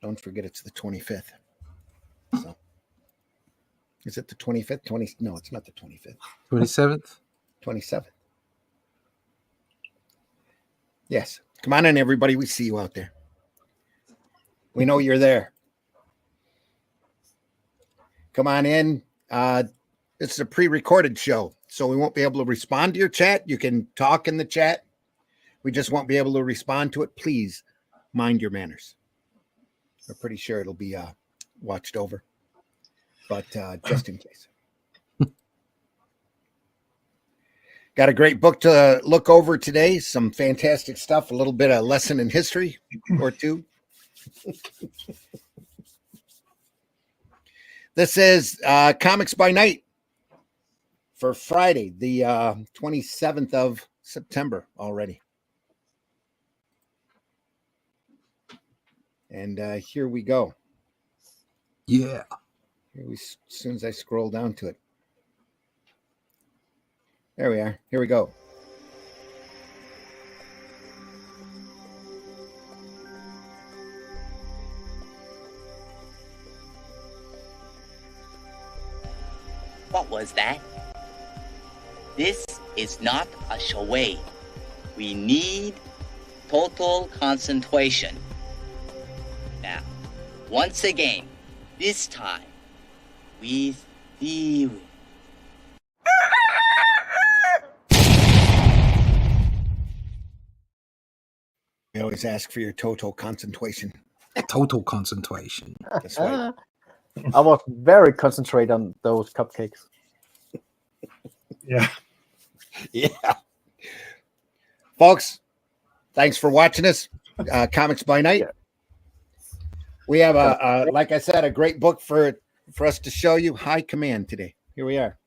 Don't forget it's the 25th. So, is it the 25th? No, it's not the 25th. 27th? 27th. Yes. Come on in, everybody. We see you out there. We know you're there. Come on in. It's a pre-recorded show, so we won't be able to respond to your chat. You can talk in the chat. We just won't be able to respond to it. Please mind your manners. We're pretty sure it'll be watched over, but just in case. Got a great book to look over today. Some fantastic stuff. A little bit of lesson in history or two. This is Comics by Night for Friday, the 27th of September already. And here we go. Yeah. As soon as I scroll down to it. There we are. Here we go. What was that? This is not a charade. We need total concentration. Now, once again, this time, with theory. We always ask for your total concentration. Total concentration. That's right. I was very concentrated on those cupcakes. Yeah. Yeah. Folks, thanks for watching us. Comics by Night. We have like I said, a great book for us to show you. High Command today. Here we are.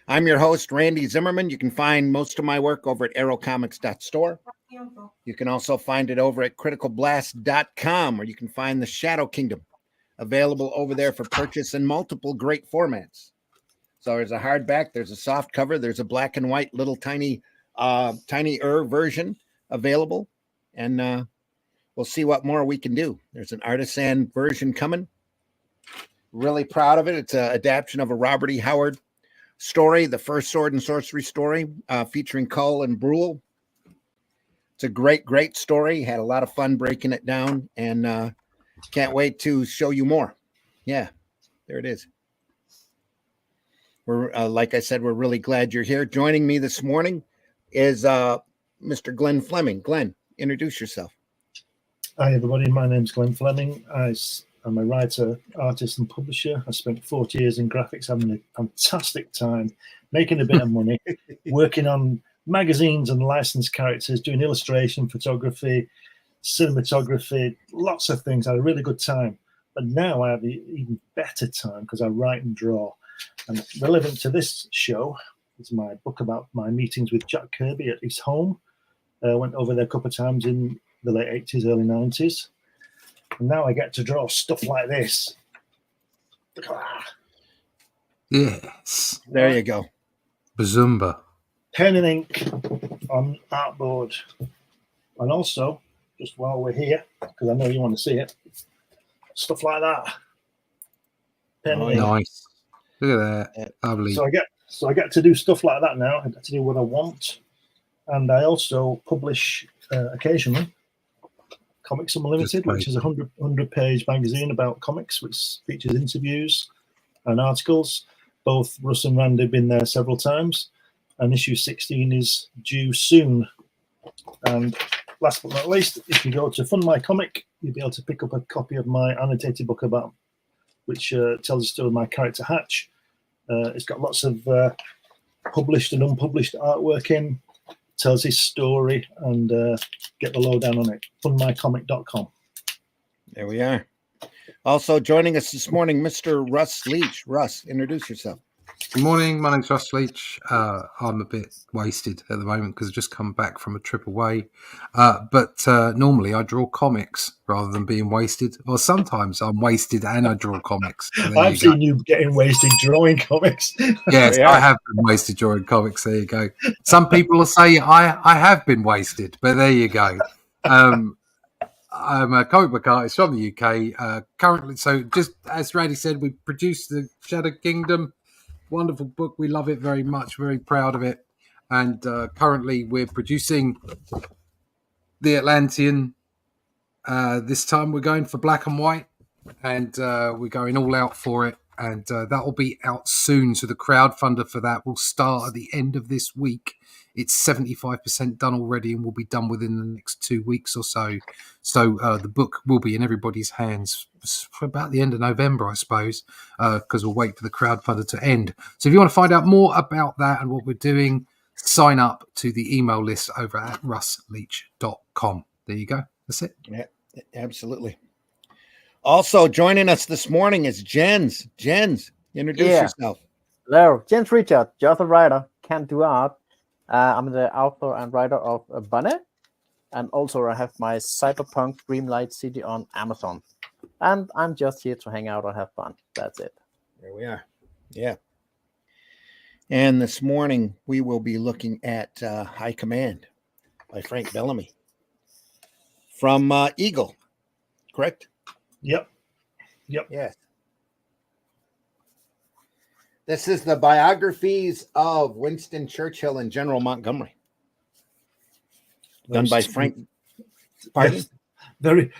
I'm your host, Randy Zimmerman. You can find most of my work over at arrowcomics.store. You can also find it over at criticalblast.com, or you can find the Shadow Kingdom available over there for purchase in multiple great formats. So there's a hardback, there's a soft cover, there's a black and white little tinier version available. And we'll see what more we can do. There's an artisan version coming. Really proud of it. It's an adaptation of a Robert E. Howard story, the first sword and sorcery story, featuring Cull and Brule. It's a great, great story. Had a lot of fun breaking it down, and can't wait to show you more. Yeah, there it is. We're like I said, we're really glad you're here. Joining me this morning is Mr. Glenn Fleming. Glenn, introduce yourself. Hi, everybody. My name's Glenn Fleming. I'm a writer, artist, and publisher. I spent 40 years in graphics, having a fantastic time, making a bit of money, working on magazines and licensed characters, doing illustration, photography, cinematography, lots of things. I had a really good time. But now I have an even better time because I write and draw. And relevant to this show is my book about my meetings with Jack Kirby at his home. I went over there a couple of times in the late 80s, early 90s. And now I get to draw stuff like this. Yes. There you go. Bazumba. Pen and ink on artboard. And also, just while we're here, because I know you want to see it, stuff like that. Pen and ink. Nice. Look at that. Lovely. So I get to do stuff like that now. I get to do what I want. And I also publish occasionally Comics Unlimited, which is a 100-page magazine about comics, which features interviews and articles. Both Russ and Randy have been there several times. And issue 16 is due soon. And last but not least, if you go to Fund My Comic, you'll be able to pick up a copy of my annotated book about, which tells the story of my character Hatch. It's got lots of published and unpublished artwork in, tells his story, and get the lowdown on it. Fundmycomic.com. There we are. Also joining us this morning, Mr. Russ Leach. Russ, introduce yourself. Good morning. My name's Russ Leach. I'm a bit wasted at the moment because I've just come back from a trip away. But normally I draw comics rather than being wasted. Or sometimes I'm wasted and I draw comics. So I've seen you getting wasted drawing comics. Yes, I have been wasted drawing comics. There you go. Some people will say I have been wasted, but there you go. I'm a comic book artist from the UK. Currently, so just as Randy said, we produced the Shadow Kingdom. Wonderful book. We love it very much. Very proud of it. And currently, we're producing the Atlantean. This time, we're going for black and white, and we're going all out for it. And that will be out soon. So the crowdfunder for that will start at the end of this week. It's 75% done already and will be done within the next 2 weeks or so. So the book will be in everybody's hands for about the end of November, I suppose, because we'll wait for the crowdfunder to end. So if you want to find out more about that and what we're doing, sign up to the email list over at russleach.com. There you go. That's it. Yeah, absolutely. Also joining us this morning is Jens. Jens, introduce yourself. Hello, Jens Richard, just a writer, can't do art. I'm the author and writer of Bunny, and also I have my Cyberpunk Dreamlight City on Amazon. And I'm just here to hang out and have fun. That's it. There we are. Yeah. And this morning we will be looking at High Command by Frank Bellamy from Eagle, correct? Yep. Yes. This is the biographies of Winston Churchill and General Montgomery, done by Frank. Pardon? Yes, very.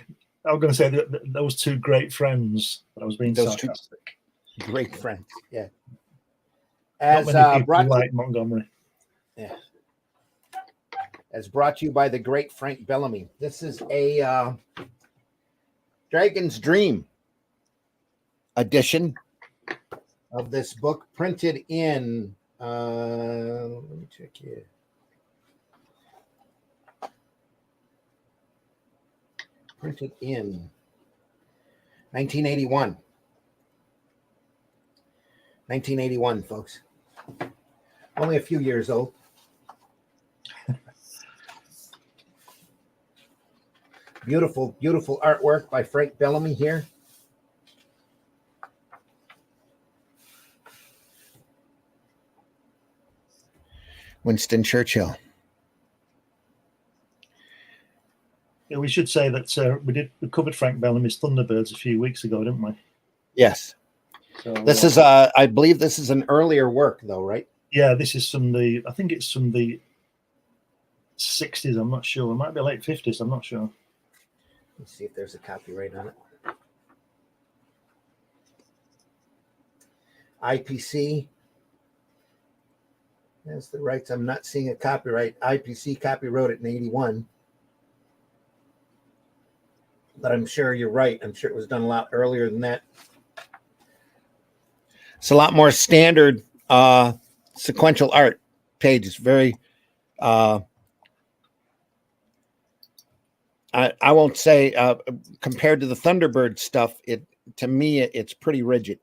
I was going to say that those two great friends. But I was being Those two sarcastic. great friends. Yeah. Not As many people brought like Montgomery. as brought to you by the great Frank Bellamy. This is a Dragon's Dream edition of this book, printed in let me check here. Printed in 1981. 1981, folks. Only a few years old. Beautiful, beautiful artwork by Frank Bellamy here. Winston Churchill. Yeah, we should say that we covered Frank Bellamy's Thunderbirds a few weeks ago, didn't we? Yes. So, This is I believe this is an earlier work though, right? yeah, this is I think it's from the 60s. I'm not sure. It might be late 50s. I'm not sure. Let's see if there's a copyright on it. IPC. That's the rights. I'm not seeing a copyright. IPC copywrote it in 81. But I'm sure you're right. I'm sure it was done a lot earlier than that. It's a lot more standard sequential art page. It's very I won't say compared to the Thunderbird stuff, to me it's pretty rigid.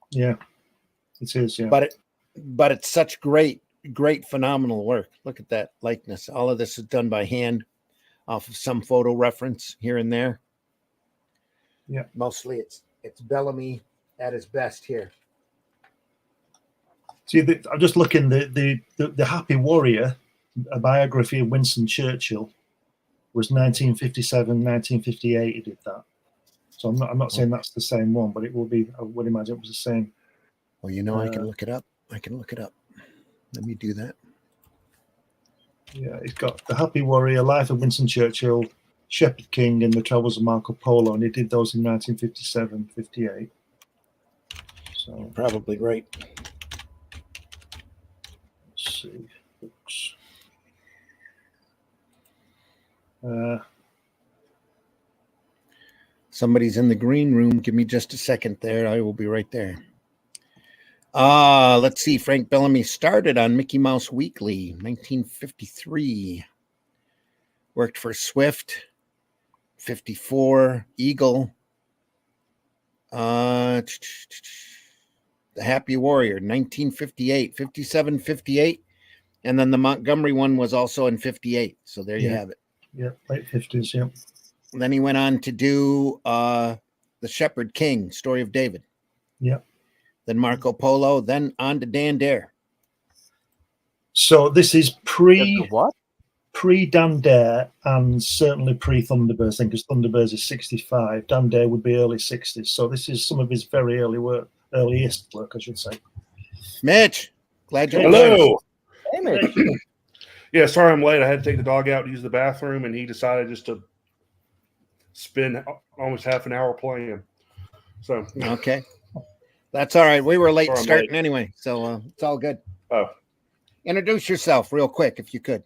Yeah, it is. Yeah, But it's such great phenomenal work. Look at that likeness. All of this is done by hand off of some photo reference here and there. Yeah, mostly it's Bellamy at his best here. see, I'm just looking. The Happy Warrior, a biography of Winston Churchill, was 1957, 1958. He did that. So I'm not saying that's the same one, but it will be. I would imagine it was the same. Well, I can look it up. Let me do that. Yeah, it's got The Happy Warrior, Life of Winston Churchill, Shepherd King, and The Travels of Marco Polo, and he did those in 1957, 58. So You're probably right. let's see. Oops. Somebody's in the green room. Give me just a second there. I will be right there. Let's see. Frank Bellamy started on Mickey Mouse Weekly, 1953. Worked for Swift, 54, Eagle. The Happy Warrior, 1958, 57, 58. And then the Montgomery one was also in 58. So there you have it. Yeah, late 50s, yeah. And then he went on to do The Shepherd King, Story of David. Yeah. Then Marco Polo, then on to Dan Dare. So this is What? pre-Dan Dare and certainly pre-Thunderbirds, because Thunderbirds is 65. Dan Dare would be early 60s. So this is some of his very earliest work, I should say. Mitch, glad you're Hello. Hey, Mitch. Yeah, sorry I'm late. I had to take the dog out to use the bathroom, and he decided just to spend almost half an hour playing. So Okay. That's all right. We were late Sorry, I'm starting late. anyway, so it's all good. Oh. Introduce yourself real quick if you could.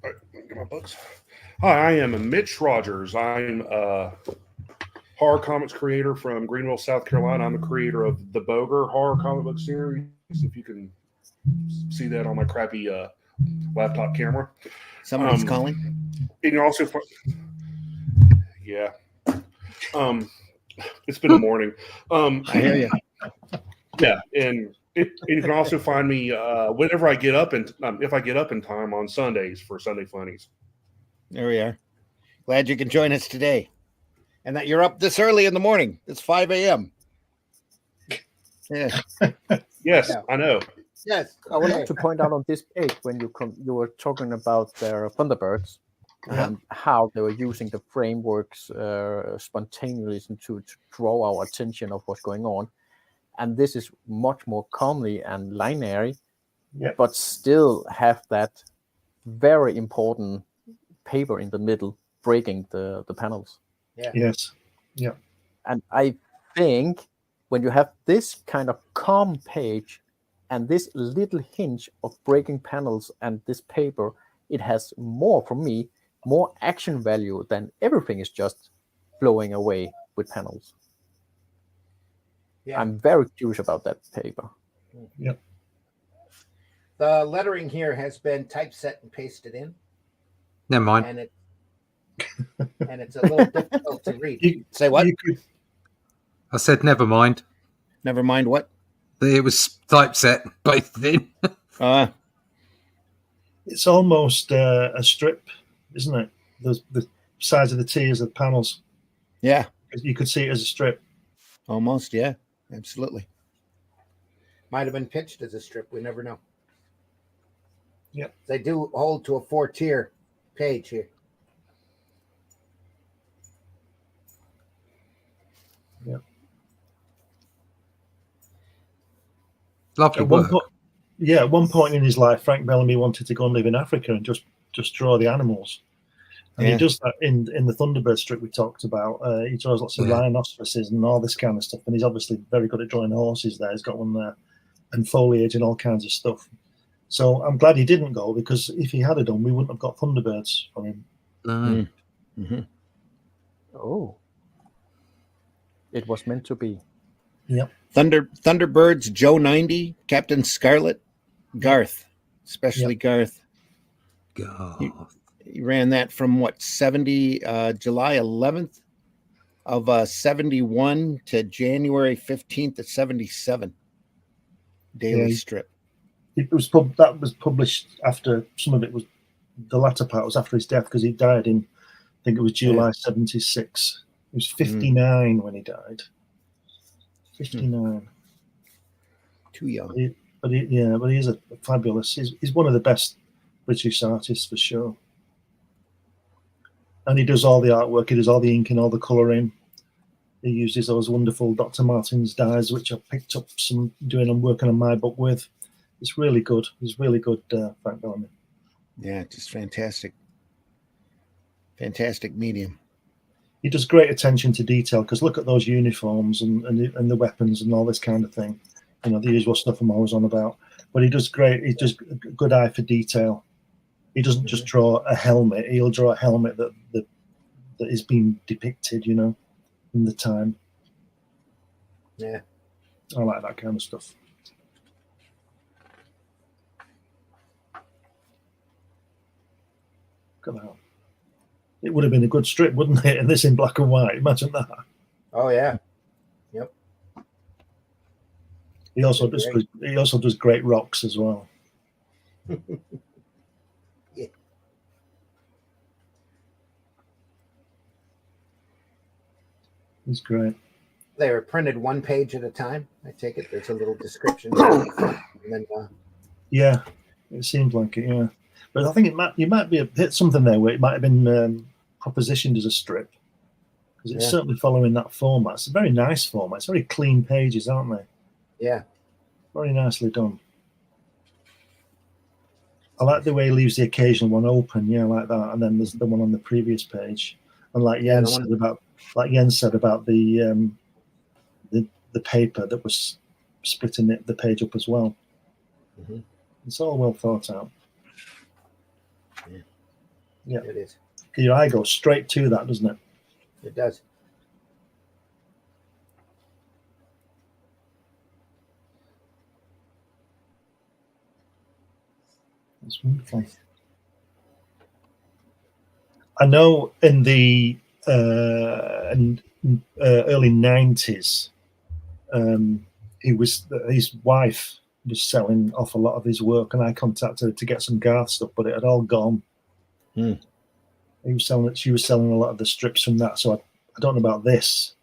All right, get my books. Hi, I am Mitch Rogers. I'm a horror comics creator from Greenville, South Carolina. I'm the creator of the Boger horror comic book series. If you can see that on my crappy laptop camera. Somebody's calling. And you also, yeah. It's been a morning. I hear you. Yeah, and you can also find me whenever I get up and if I get up in time on Sundays for Sunday Funnies. There we are. Glad you can join us today, and that you're up this early in the morning. It's 5 a.m. Yeah. Yes, Yeah. I know. Yes. I would like to point out on this page when you were talking about their Thunderbirds and how they were using the frameworks spontaneously to draw our attention of what's going on. And this is much more calmly and linear, but still have that very important paper in the middle breaking the panels. Yeah. Yes. And I think when you have this kind of calm page and this little hinge of breaking panels and this paper, it has more, for me, more action value than everything is just blowing away with panels. Yeah. I'm very curious about that paper. The lettering here has been typeset and pasted in, Never mind. and it's a little difficult to read. You- Say what? You could, I said never mind. Never mind what. It was typeset both in. it's almost a strip, isn't it? The size of the T is the panels. Yeah. You could see it as a strip. Almost. Yeah. Absolutely. Might have been pitched as a strip. We never know. Yep. They do hold to a 4-tier page here. Lovely At work. at one point in his life, Frank Bellamy wanted to go and live in Africa and just draw the animals. And Yeah. he does that in the Thunderbird strip we talked about. He draws lots of Yeah. rhinoceroses and all this kind of stuff. And he's obviously very good at drawing horses there. He's got one there and foliage and all kinds of stuff. So I'm glad he didn't go, because if he had done, we wouldn't have got Thunderbirds from him. No. Mm-hmm. Oh. It was meant to be. Thunderbirds, Joe 90, Captain Scarlet, Garth, especially Garth. God. He ran that from July 11th of 71 to January 15th of 77. Daily Yeah. strip. That was published after, some of it was, the latter part was after his death, because he died in, I think it was July 76. He was 59 when he died. 59. Too young. But he is a fabulous. He's one of the best British artists for sure. And he does all the artwork. He does all the inking, all the colouring. He uses those wonderful Dr. Martens dyes, which I picked up some working on my book with. It's really good. He's really good, Frank Bellamy. Yeah, just fantastic. Fantastic medium. He does great attention to detail, because look at those uniforms and the weapons and all this kind of thing. You know, the usual stuff I'm always on about. But he does great. He's just a good eye for detail. He doesn't just draw a helmet. He'll draw a helmet that is being depicted, you know, in the time. Yeah. I like that kind of stuff. Look at that. It would have been a good strip, wouldn't it? And this in black and white. Imagine that. Oh yeah. Yep. He also does great rocks as well. Yeah. He's great. They were printed one page at a time. I take it there's a little description. And then Yeah, it seems like it. Yeah, But I think you might be hit something there where it might have been propositioned as a strip, because it's certainly following that format. It's a very nice format. It's very clean pages, aren't they? Yeah. Very nicely done. I like the way he leaves the occasional one open, like that, and then there's the one on the previous page. And like Jens said about the paper that was splitting the page up as well. Mm-hmm. It's all well thought out. Yeah, it is. Your eye goes straight to that, doesn't it? It does. It's wonderful. I know in the early 90s, his wife was selling off a lot of his work, and I contacted her to get some Garth stuff, but it had all gone. She was selling a lot of the strips from that, so I don't know about this,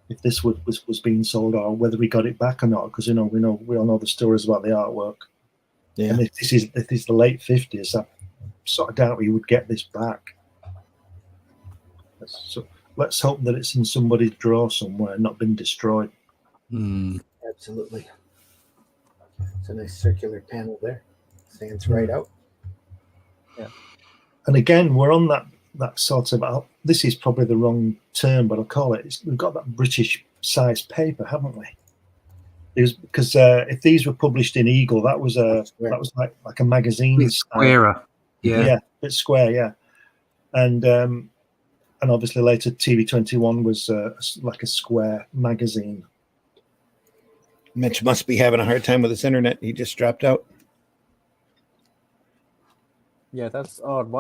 if this was being sold or whether we got it back or not, because we all know the stories about the artwork. Yeah. And if this is the late 50s, I sort of doubt we would get this back. So let's hope that it's in somebody's drawer somewhere, not been destroyed. Absolutely. It's a nice circular panel there. Stands right out. Yeah. And again, we're on that sort of, this is probably the wrong term, but I'll call it, we've got that British size paper, haven't we? Because if these were published in Eagle, that was like a magazine. It's squarer. Yeah, it's square, yeah. And obviously later TV21 was like a square magazine. Mitch must be having a hard time with his internet. He just dropped out. Yeah, that's odd.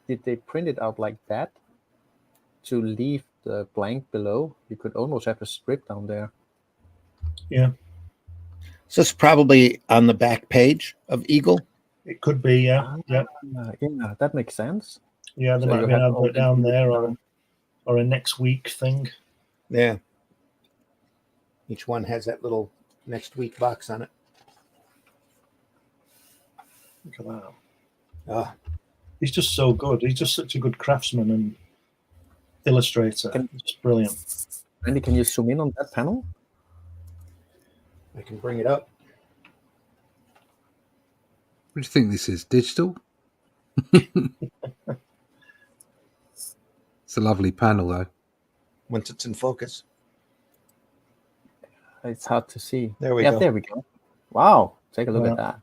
Did they print it out like that to leave the blank below? You could almost have a strip down there. Yeah. So it's probably on the back page of Eagle. It could be, yeah. Yeah, that makes sense. Yeah, there might be an advert down there or a next week thing. Yeah. Each one has that little next week box on it. Look at that. Oh. He's just so good. He's just such a good craftsman and illustrator. Just brilliant. Randy, can you zoom in on that panel? I can bring it up. What do you think this is? Digital? It's a lovely panel, though. Once it's in focus. It's hard to see. There we go. There we go. Wow. Take a look at that.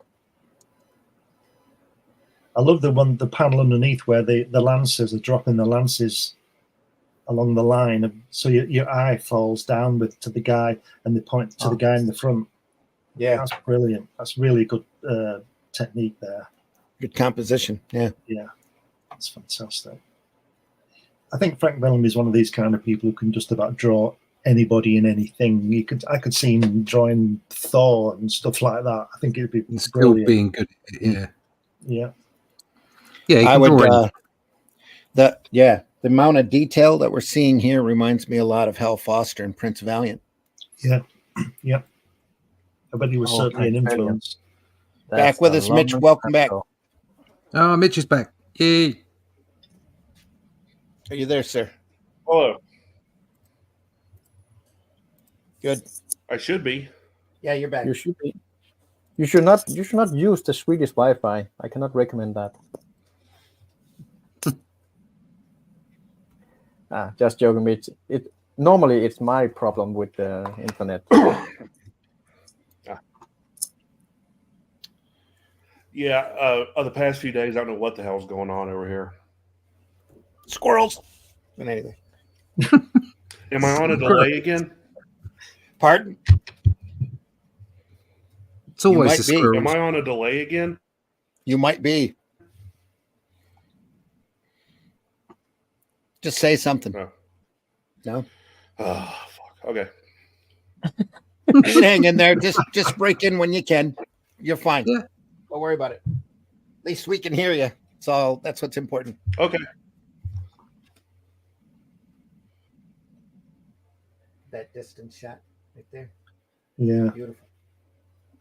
I love the panel underneath where the lances are dropping the lances along the line, so your eye falls down to the guy, and they point to the guy in the front. Yeah, that's brilliant. That's really good technique there. Good composition. Yeah, that's fantastic. I think Frank Bellamy is one of these kind of people who can just about draw anybody in anything. I could see him drawing Thor and stuff like that. I think it'd be still brilliant. Being good. Yeah. Yeah, I would. The amount of detail that we're seeing here reminds me a lot of Hal Foster and Prince Valiant. Yeah. I bet he was certainly an influence. Back with us, Mitch. Welcome back. Oh, Mitch is back. Yay. Are you there, sir? Hello. Good. I should be. Yeah, you're back. You should be. You should not use the Swedish Wi-Fi. I cannot recommend that. Just joking, Mitch. Normally it's my problem with the internet. Yeah, the past few days, I don't know what the hell's going on over here. Squirrels. But anyway. Am I on a delay again? Pardon? It's always the squirrels. Am I on a delay again? You might be. Just say something. No? Oh, fuck. Okay. Just hang in there. Just break in when you can. You're fine. Yeah. Don't worry about it. At least we can hear you. That's what's important. Okay. That distance shot right there. Yeah. Beautiful.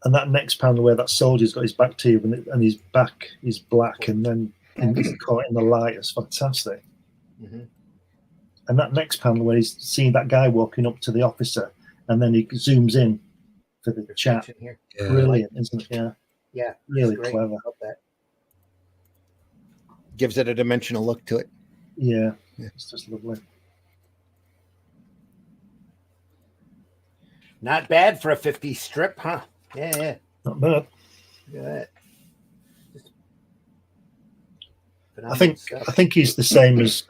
and that next panel where that soldier's got his back to you and his back is black, and then he's caught in the light is fantastic. Mhm. And that next panel where he's seeing that guy walking up to the officer, and then he zooms in for the chat. Here. Yeah. Brilliant, isn't it? Yeah, Yeah, really great. clever. Love that. Gives it a dimensional look to it. Yeah, Yeah. it's just lovely. Not bad for a 50 strip, huh? Yeah. Not bad. Look at that. I think he's the same as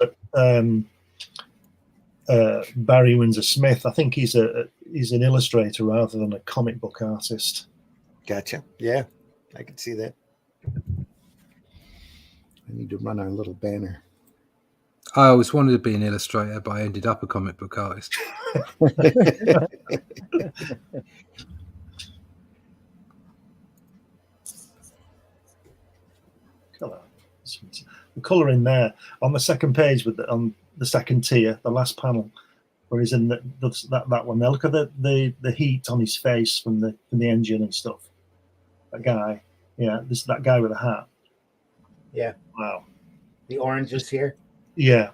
Barry Windsor Smith. I think he's an illustrator rather than a comic book artist. Gotcha. Yeah, I can see that. I need to run our little banner. I always wanted to be an illustrator, but I ended up a comic book artist. The colour in there on the second page on the second tier, the last panel, where he's in that one there. Look at the heat on his face from the engine and stuff. That guy, yeah, that guy with a hat. Yeah. Wow. The oranges here. Yeah.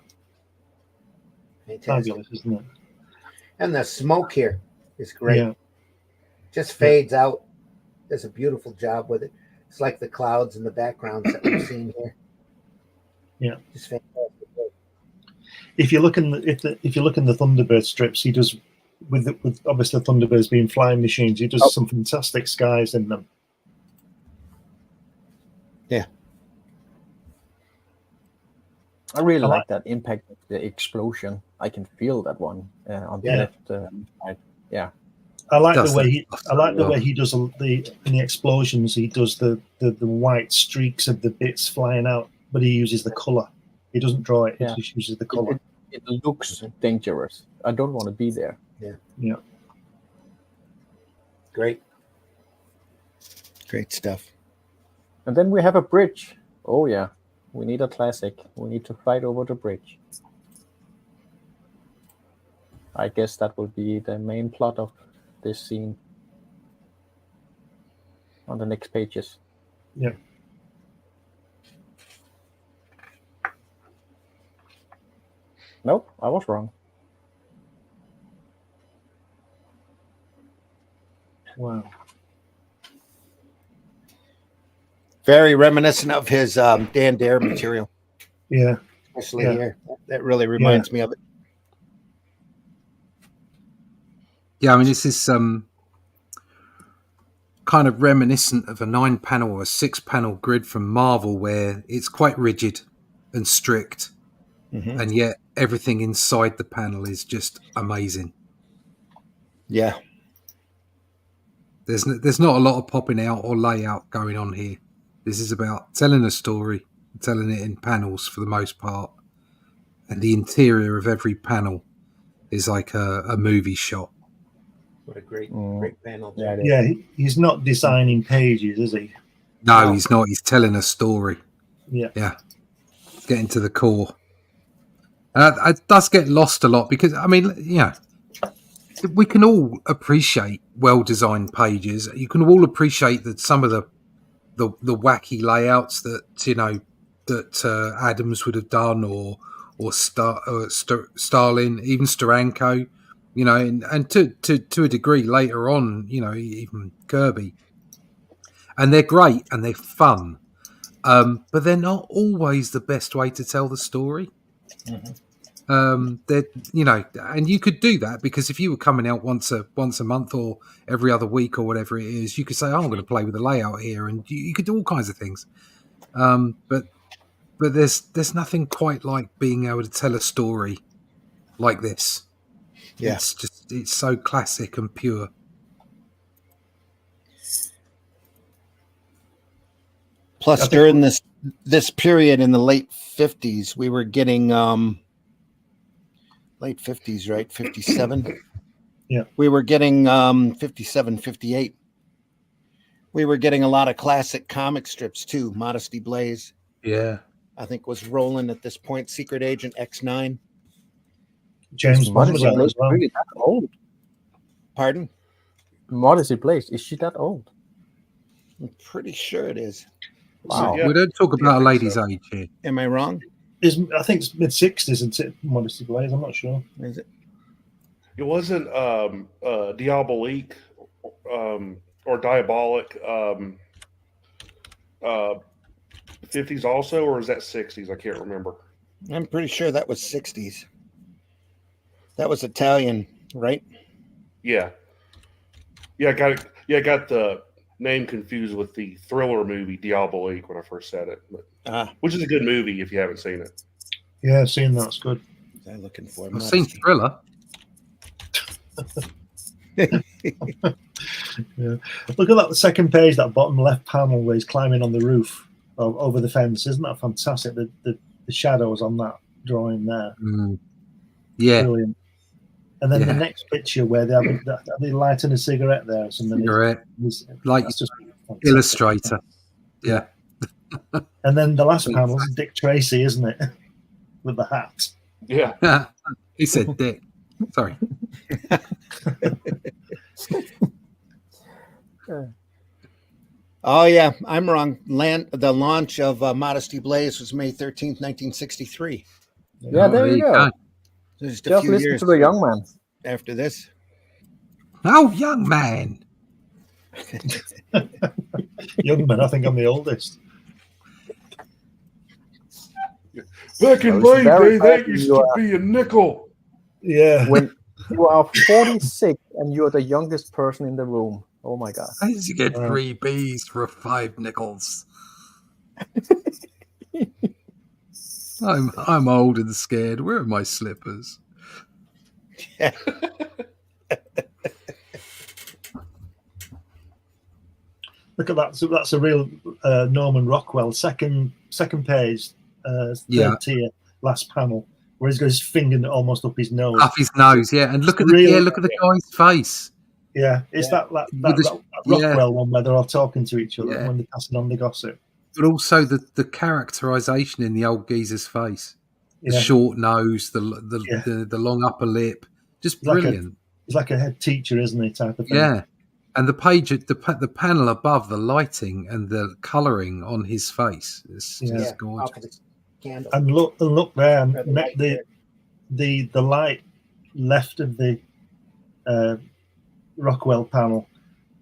Fantastic. Fabulous, isn't it? And the smoke here is great. Yeah. Just fades out. Does a beautiful job with it. It's like the clouds in the backgrounds that we're seeing here. Yeah. Just fantastic. If you look in the Thunderbird strips, he does with obviously Thunderbirds being flying machines. He does some fantastic skies in them. Yeah. I really like that impact of the explosion. I can feel that one on the left side. Yeah. I like the way he does in the explosions. He does the white streaks of the bits flying out, but he uses the color. He doesn't draw it. Yeah. He just uses the color. It looks dangerous. I don't want to be there. Yeah. Great stuff. And then we have a bridge. Oh yeah, we need a classic. We need to fight over the bridge. I guess that will be the main plot of this scene on the next pages. Yeah. Nope, I was wrong. Wow. Very reminiscent of his Dan Dare material. Yeah. Especially here. That really reminds me of it. Yeah, I mean, this is kind of reminiscent of a 9-panel or a 6-panel grid from Marvel, where it's quite rigid and strict, and yet everything inside the panel is just amazing. Yeah. There's not a lot of popping out or layout going on here. This is about telling a story, telling it in panels for the most part, and the interior of every panel is like a movie shot. What a great panel. Yeah, he's not designing pages, is he? No, he's not. He's telling a story. Yeah. Yeah. Getting to the core. It does get lost a lot because, I mean, yeah, we can all appreciate well-designed pages. You can all appreciate that some of the wacky layouts that, you know, that Adams would have done or Starlin, even Steranko, you know, and to a degree later on, you know, even Kirby. And they're great and they're fun, but they're not always the best way to tell the story. They're, you know, and you could do that because if you were coming out once a month or every other week or whatever it is, you could say, "Oh, I'm going to play with the layout here," and you could do all kinds of things. But there's nothing quite like being able to tell a story like this. Yeah. It's so classic and pure. Plus, during this period in the late 50s, we were getting late 50s, right? 57. Yeah. We were getting 57, 58. We were getting a lot of classic comic strips too. Modesty Blaze, Yeah. I think, was rolling at this point. Secret Agent X9. James Bond was Modesty on Blaze as well. really that old? Pardon? Modesty Blaze, is she that old? I'm pretty sure it is. Wow. Yeah. We don't talk Yeah, I about a think lady's so. age here. Am I wrong? I think it's mid-60s, isn't it? Modesty Blaze. I'm not sure. Is it? It wasn't Diabolique or Diabolic 50s also, or is that 60s? I can't remember. I'm pretty sure that was 60s. That was Italian, right? Yeah. Yeah, I got it. Yeah, I got the name confused with the thriller movie Diabolique when I first said it, which is a good movie if you haven't seen it. Yeah, I've seen that. It's good. What was I looking for? I've seen Thriller. Yeah. Look at that second page, that bottom left panel where he's climbing on the roof over the fence. Isn't that fantastic? The shadows on that drawing there. Yeah, Brilliant. And then the Yeah. next picture where they're lighting a cigarette there or something. cigarette, It's- like that's just fantastic. illustrator. Yeah, And then the last panel is Dick Tracy, isn't it? With the hat. Yeah. he said Dick. Sorry. Oh yeah, I'm wrong. The launch of Modesty Blaze was May 13th, 1963. Yeah, there you go. So just a Just few listen years to the young man. after this. Oh, young man. Young man, I think I'm the oldest. Back in I was my very day, that happy used you to are- be a nickel. Yeah. When you are 46 and you're the youngest person in the room. Oh my God. How did you get 3 Bs for 5 nickels? I'm old and scared. Where are my slippers? Look at that. So that's a real Norman Rockwell. Second page, third Yeah. tier, last panel, where he's got his finger almost up his nose. Up his nose, yeah. And look at Really- look at the guy's face. Yeah, it's that With the- Rockwell one where they're all talking to each other Yeah. when they're passing on the gossip. But also the characterization in the old geezer's face. The Yeah, short nose, the long upper lip. Just Like a- brilliant. he's like a head teacher, isn't he? Type of thing. Yeah. And the page, the panel above, the lighting and the colouring on his face is Yeah. just gorgeous. Off of the candle. And look there, Or the light there. the light left of the Rockwell panel,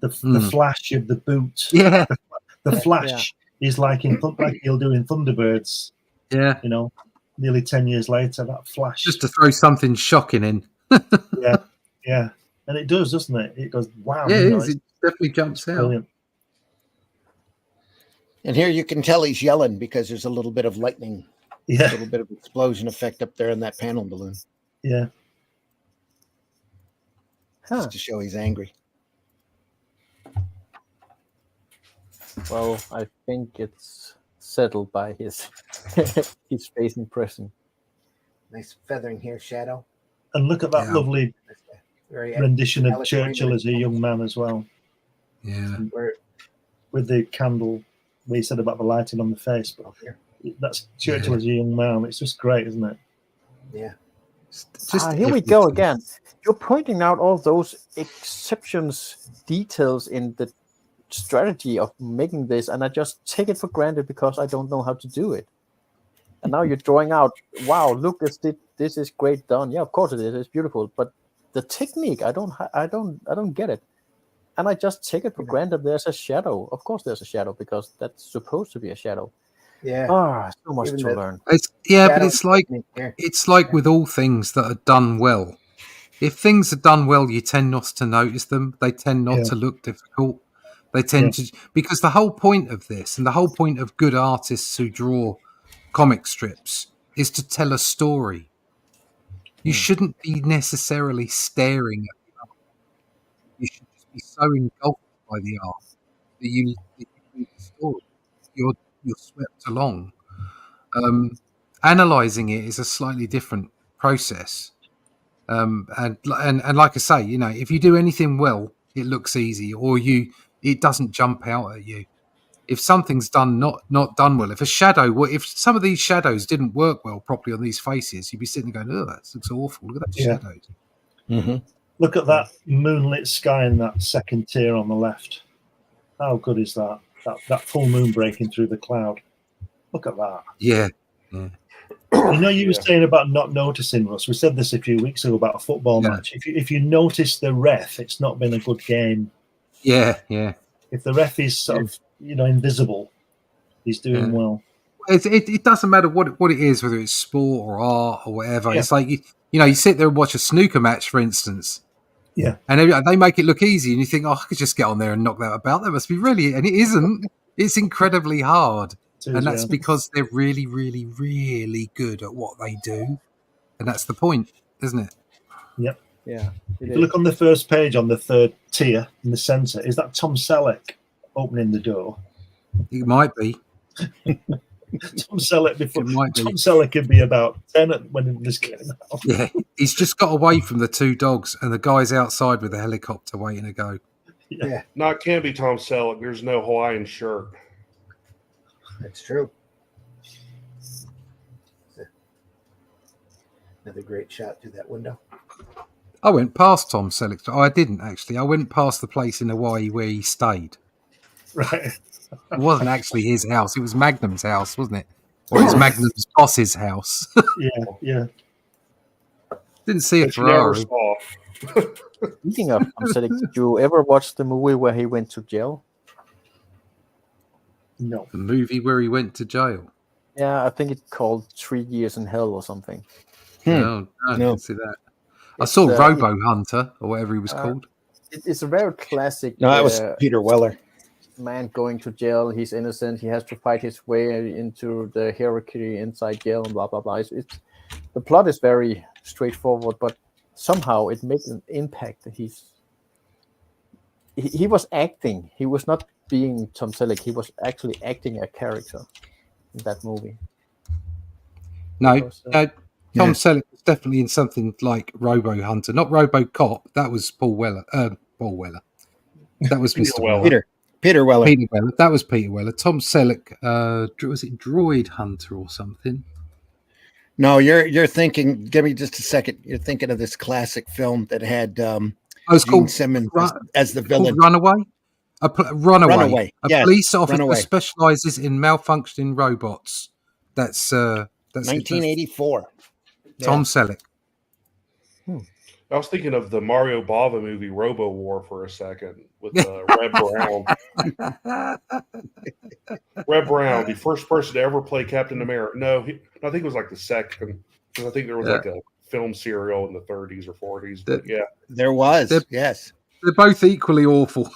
the flash of the boot, Yeah, the flash is like like he'll do in Thunderbirds. yeah. You know, nearly 10 years later, that flash. Just to throw something shocking in. Yeah, and it does, doesn't it? It goes, wow. Yeah, you it know, is. It definitely jumps out. brilliant. And here you can tell he's yelling because there's a little bit of lightning, a Yeah, little bit of explosion effect up there in that panel balloon, yeah. Huh. just to show he's angry. Well, I think it's settled by his his face in prison. Nice feathering here, Shadow. And look at that Yeah. lovely Very rendition of Alex Churchill Raymond. as a young man as well, Yeah. where with the candle. We said about the lighting on the face, but here. that's Churchill as a young man. It's just great, isn't it? Yeah. Just Here we go everything. again. You're pointing out all those exceptions, details in the strategy of making this, and I just take it for granted because I don't know how to do it. And now you're drawing out, wow, look, this is great done. Yeah, of course it is. It's beautiful, but the technique, I don't get it. And I just take it for granted. There's a shadow. Of course, there's a shadow because that's supposed to be a shadow. Yeah. Ah, so much Even to the- learn. But Shadow it's like technique here. with all things that are done well. If things are done well, you tend not to notice them. They tend not Yeah. to look difficult. They tend to, because the whole point of this and the whole point of good artists who draw comic strips is to tell a story. You shouldn't be necessarily staring at the art. You should just be so engulfed by the art that you read the story. You're swept along. Analyzing it is a slightly different process. And like I say, you know, if you do anything well, it looks easy, or it doesn't jump out at you. If something's done not done well, if some of these shadows didn't work well properly on these faces, you'd be sitting there going, "Oh, that looks awful. Look at that Yeah. shadows." Mm-hmm. Look at that moonlit sky in that second tier on the left. How good is that? that full moon breaking through the cloud. Look at that. Yeah. You know, you were Yeah. saying about not noticing, Russ. We said this a few weeks ago about a football Yeah. match. If you notice the ref, it's not been a good game. Yeah. Yeah. If the ref is sort of invisible, he's doing Yeah. well. It doesn't matter what it is, whether it's sport or art or whatever. Yeah. It's like you sit there and watch a snooker match, for instance. Yeah. And they make it look easy, and you think, oh, I could just get on there and knock that about. That must be really, and it isn't. It's incredibly hard, and that's because they're really, really, really good at what they do, and that's the point, isn't it? Yep. Yeah. If you look on the first page on the third tier in the centre, is that Tom Selleck opening the door? It might be. Tom Selleck before It might be. Tom Selleck could be about 10 when this came out. Yeah, he's just got away from the two dogs, and the guy's outside with a helicopter waiting to go. Yeah. No, it can't be Tom Selleck. There's no Hawaiian shirt. That's true. Another great shot through that window. I went past Tom Selleck. Oh, I didn't actually. I went past the place in Hawaii where he stayed. Right. It wasn't actually his house. It was Magnum's house, wasn't it? Or it was Magnum's boss's house. Yeah. Didn't see a That you never Ferrari. saw. Speaking of Tom Selleck, did you ever watch the movie where he went to jail? No. The movie where he went to jail. Yeah, I think it's called 3 Years in Hell or something. No, I No. didn't see that. I It's, saw uh, Robo Hunter or whatever he was called. It's a very classic. No, that was Peter Weller. Man going to jail. He's innocent. He has to fight his way into the hierarchy inside jail and blah blah blah. It's the plot is very straightforward, but somehow it makes an impact. That he was acting. He was not being Tom Selleck. He was actually acting a character in that movie. No, Because, Tom Selleck was definitely in something like Robo Hunter, not Robo Cop. That was Paul Weller. Paul Weller. That was Peter Mr. Weller. Weller. Peter Weller. Peter Weller. That was Peter Weller. Tom Selleck. Was it Droid Hunter or something? No, you're thinking. Give me just a second. You're thinking of this classic film that had Oh, it's Gene called Simmons Run- as the called villain. Runaway. Runaway. Runaway, A yes, police officer Runaway. specializes in malfunctioning robots. That's 1984. Tom Selleck. I was thinking of the Mario Bava movie Robo War for a second with Red Brown. Red Brown, the first person to ever play Captain America. No, I think it was like the second, because I think there was like a film serial in the 30s or 40s. But yeah, There was. They're- Yes. They're both equally awful.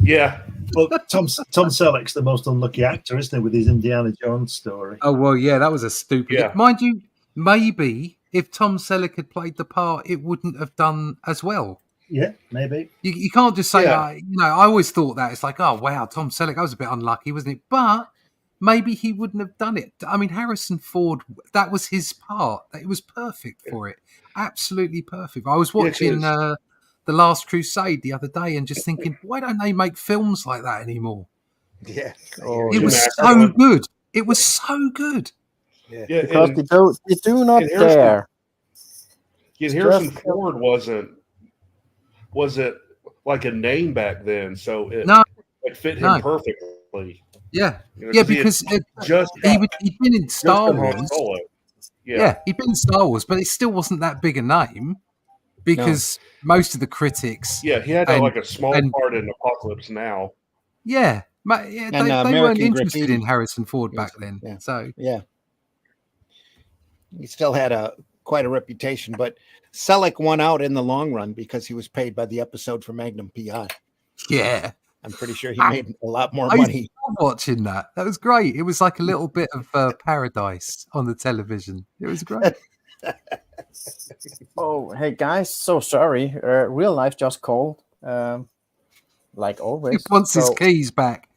yeah. Well, Tom Selleck's the most unlucky actor, isn't he, with his Indiana Jones story? Oh, well, yeah, that was a stupid. Yeah. Mind you, maybe if Tom Selleck had played the part, it wouldn't have done as well. Yeah, maybe. You can't just say, Yeah. I always thought that. It's like, oh, wow, Tom Selleck, that was a bit unlucky, wasn't it? But maybe he wouldn't have done it. I mean, Harrison Ford, that was his part. It was perfect for it. Absolutely perfect. I was watching The Last Crusade the other day and just thinking, why don't they make films like that anymore? Yeah. Oh, It was Jim so Ackerman. good. It was so good. Yeah, because and, they do not and Harrison- dare. yeah, Harrison just- Ford wasn't like a name back then, so it fit him No. perfectly. Yeah. You know, Yeah, 'cause he had because just he'd been in Star come Han Wars. Solo. Yeah, he'd been in Star Wars, but it still wasn't that big a name because most of the critics, Yeah, he had And- like a small and- part in Apocalypse Now. they weren't American interested Graffiti. in Harrison Ford back Yes, then. yeah. So Yeah. He still had quite a reputation, but Selleck won out in the long run because he was paid by the episode for Magnum PI. yeah, I'm pretty sure he made a lot more I used money. love watching that. That was great. It was like a little bit of paradise on the television. It was great. Oh, hey guys, so sorry. Real life just called. Like He always. wants his So keys back.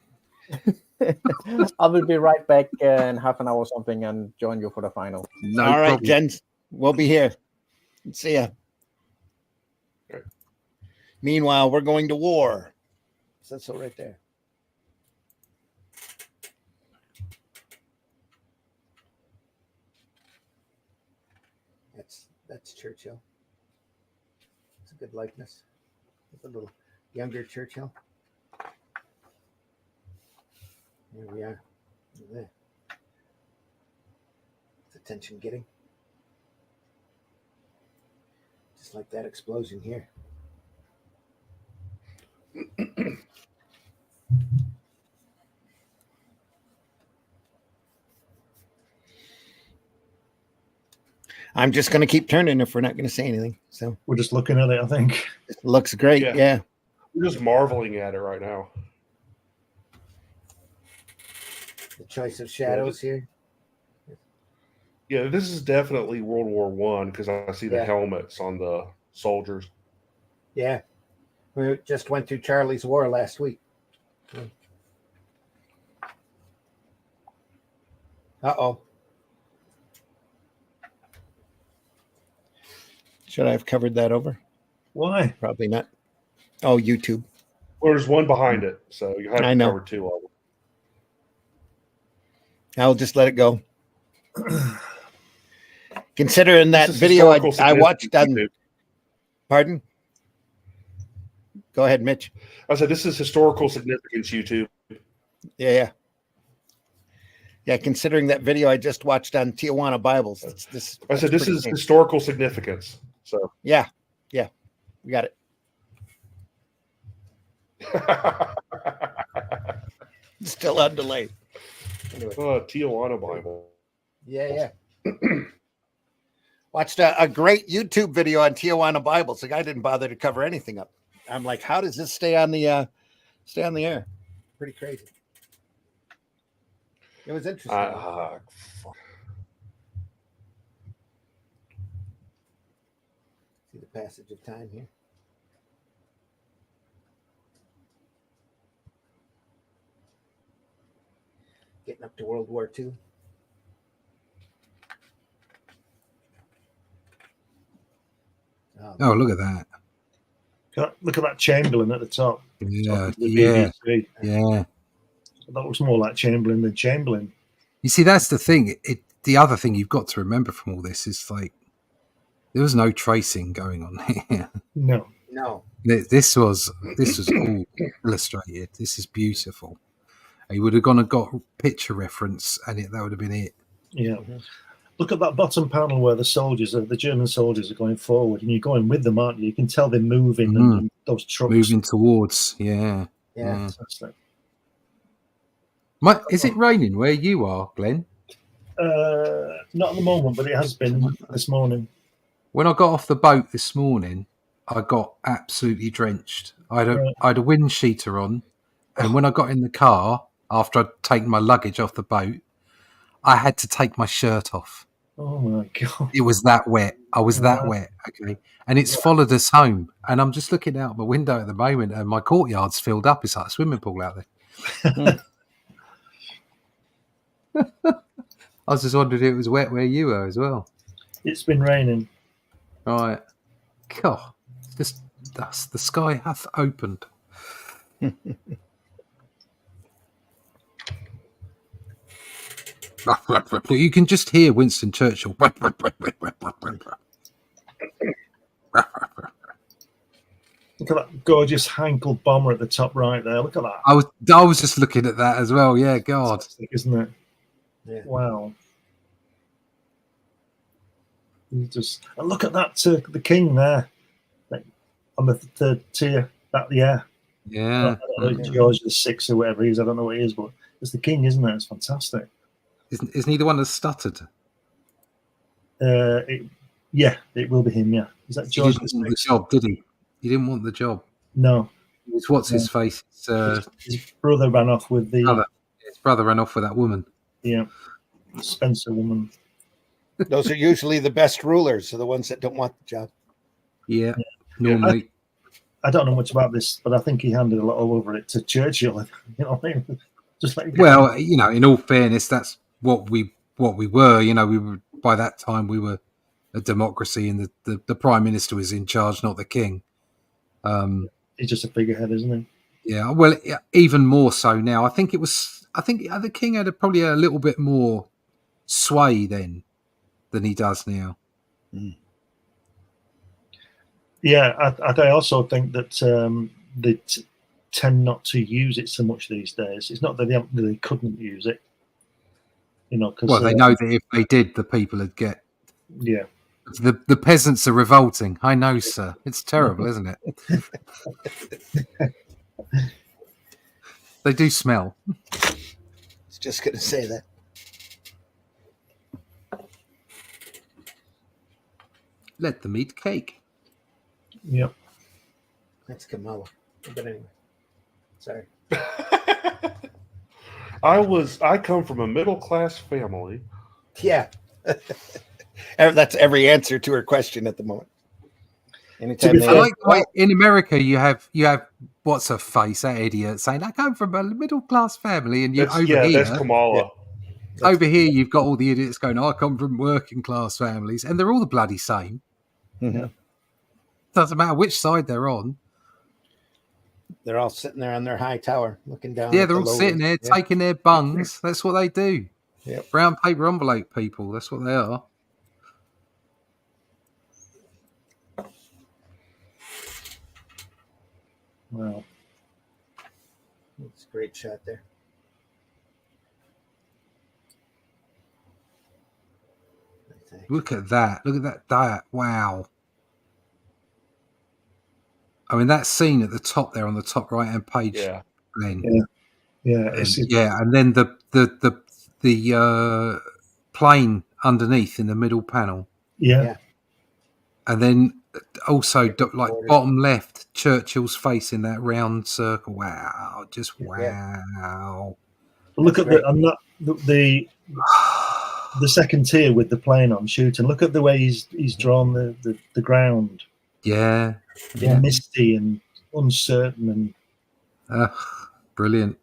I will be right back in half an hour or something and join you for the final. No All right, problem. gents, we'll be here. See ya. Okay. Meanwhile, we're going to war. Says so right there. That's Churchill. It's a good likeness. It's a little younger Churchill. Here we are. Look at that. What's the tension getting? Just like that explosion here. I'm just going to keep turning if we're not going to say anything. So We're just looking at it, I think. it looks great. Yeah. Yeah. We're just marveling at it right now. The choice of shadows here. Yeah, this is definitely World War One because I see the Yeah. helmets on the soldiers. Yeah. We just went through Charlie's War last week. Uh-oh. Should I have covered that over? Why? Probably not. Oh, YouTube. Well, there's one behind it, so you have I to know. cover two of them. I'll just let it go. Considering that This is video historical I watched on, significance, pardon? Go ahead, Mitch. I said this is historical significance, YouTube. Yeah. Yeah, considering that video I just watched on Tijuana Bibles. This I said this pretty is neat. historical significance. So Yeah, we got it. Still on delay. Anyway. Tijuana Bible. Yeah. Watched a great YouTube video on Tijuana Bibles. The guy didn't bother to cover anything up. I'm like, how does this stay on the air? Pretty crazy. It was interesting. Fuck. See the passage of time here. Getting up to World War II. Oh, look at that. Look at that Chamberlain at the top. Yeah, Top of the yeah, BBC. yeah. That looks more like Chamberlain than Chamberlain. You see, that's the thing. The other thing you've got to remember from all this is like there was no tracing going on here. No. No. This was all illustrated. This is beautiful. He would have gone and got picture reference, and that would have been it. Yeah. Look at that bottom panel where the German soldiers are going forward, and you're going with them, aren't you? You can tell they're moving, and those trucks Moving towards, yeah. Yeah. Fantastic. Is it raining where you are, Glenn? Not at the moment, but it has been this morning. When I got off the boat this morning, I got absolutely drenched. I had a wind cheater on, and when I got in the car after I'd taken my luggage off the boat, I had to take my shirt off. Oh my god! It was that wet. I was that wet. Okay, and it's followed us home. And I'm just looking out my window at the moment, and my courtyard's filled up. It's like a swimming pool out there. I was just wondering if it was wet where you were as well. It's been raining. Right. God, the sky hath opened. You can just hear Winston Churchill. Look at that gorgeous Heinkel bomber at the top right there. Look at that. I was just looking at that as well. Yeah, God. Fantastic, isn't it? Yeah. Wow. And look at that, the king there, like, on the third tier. Yeah. I don't know, George VI or whatever he is. I don't know what he is, but it's the king, isn't it? It's fantastic. Isn't he the one that stuttered? Yeah, it will be him. Yeah, is that He George didn't want VI? the job, did he? He didn't want the job. No, It's what's his face? his brother ran off with the His brother ran off with that woman. Spencer woman. Those are usually the best rulers, are the ones that don't want the job. Yeah, normally. I don't know much about this, but I think he handed a lot over it to Churchill. You know what I mean? Just like Well, in all fairness, that's what we were. We were, by that time we were a democracy, and the prime minister was in charge, not the king. he's just a figurehead, isn't he? Yeah, well, even more so now. I think the king had probably a little bit more sway then than he does now. Yeah, I also think that tend not to use it so much these days. It's not that they couldn't use it, because Well, they know that if they did, the people would get. yeah. The peasants are revolting. I know, sir. It's terrible, isn't it? They do smell. It's just going to say that. Let them eat cake. Yep. That's Kamala. But anyway, sorry. I come from a middle class family. Yeah. That's every answer to her question at the moment. Anytime be I fair- like the way in America you have what's her face, that idiot, saying I come from a middle class family, and That's here, Kamala. over here you've got all the idiots going, I come from working class families, and they're all the bloody same. Mhm. Doesn't matter which side they're on. They're all sitting there on their high tower looking down. Yeah, at they're the all low sitting there Yeah. taking their bungs. That's what they do. Yep. Brown paper envelope people. That's what they are. Wow. It's a great shot there. I think. Look at that. Look at that. Wow. I mean, that scene at the top there on the top right hand page, Yeah. Glenn. Yeah. And then the plane underneath in the middle panel, Yeah. and then also like Border. bottom left, Churchill's face in that round circle. Wow, just Yeah. wow. Look at That's the. I'm not the second tier with the plane on shooting. Look at the way he's drawn the ground. Yeah, Yeah. Misty and uncertain, brilliant.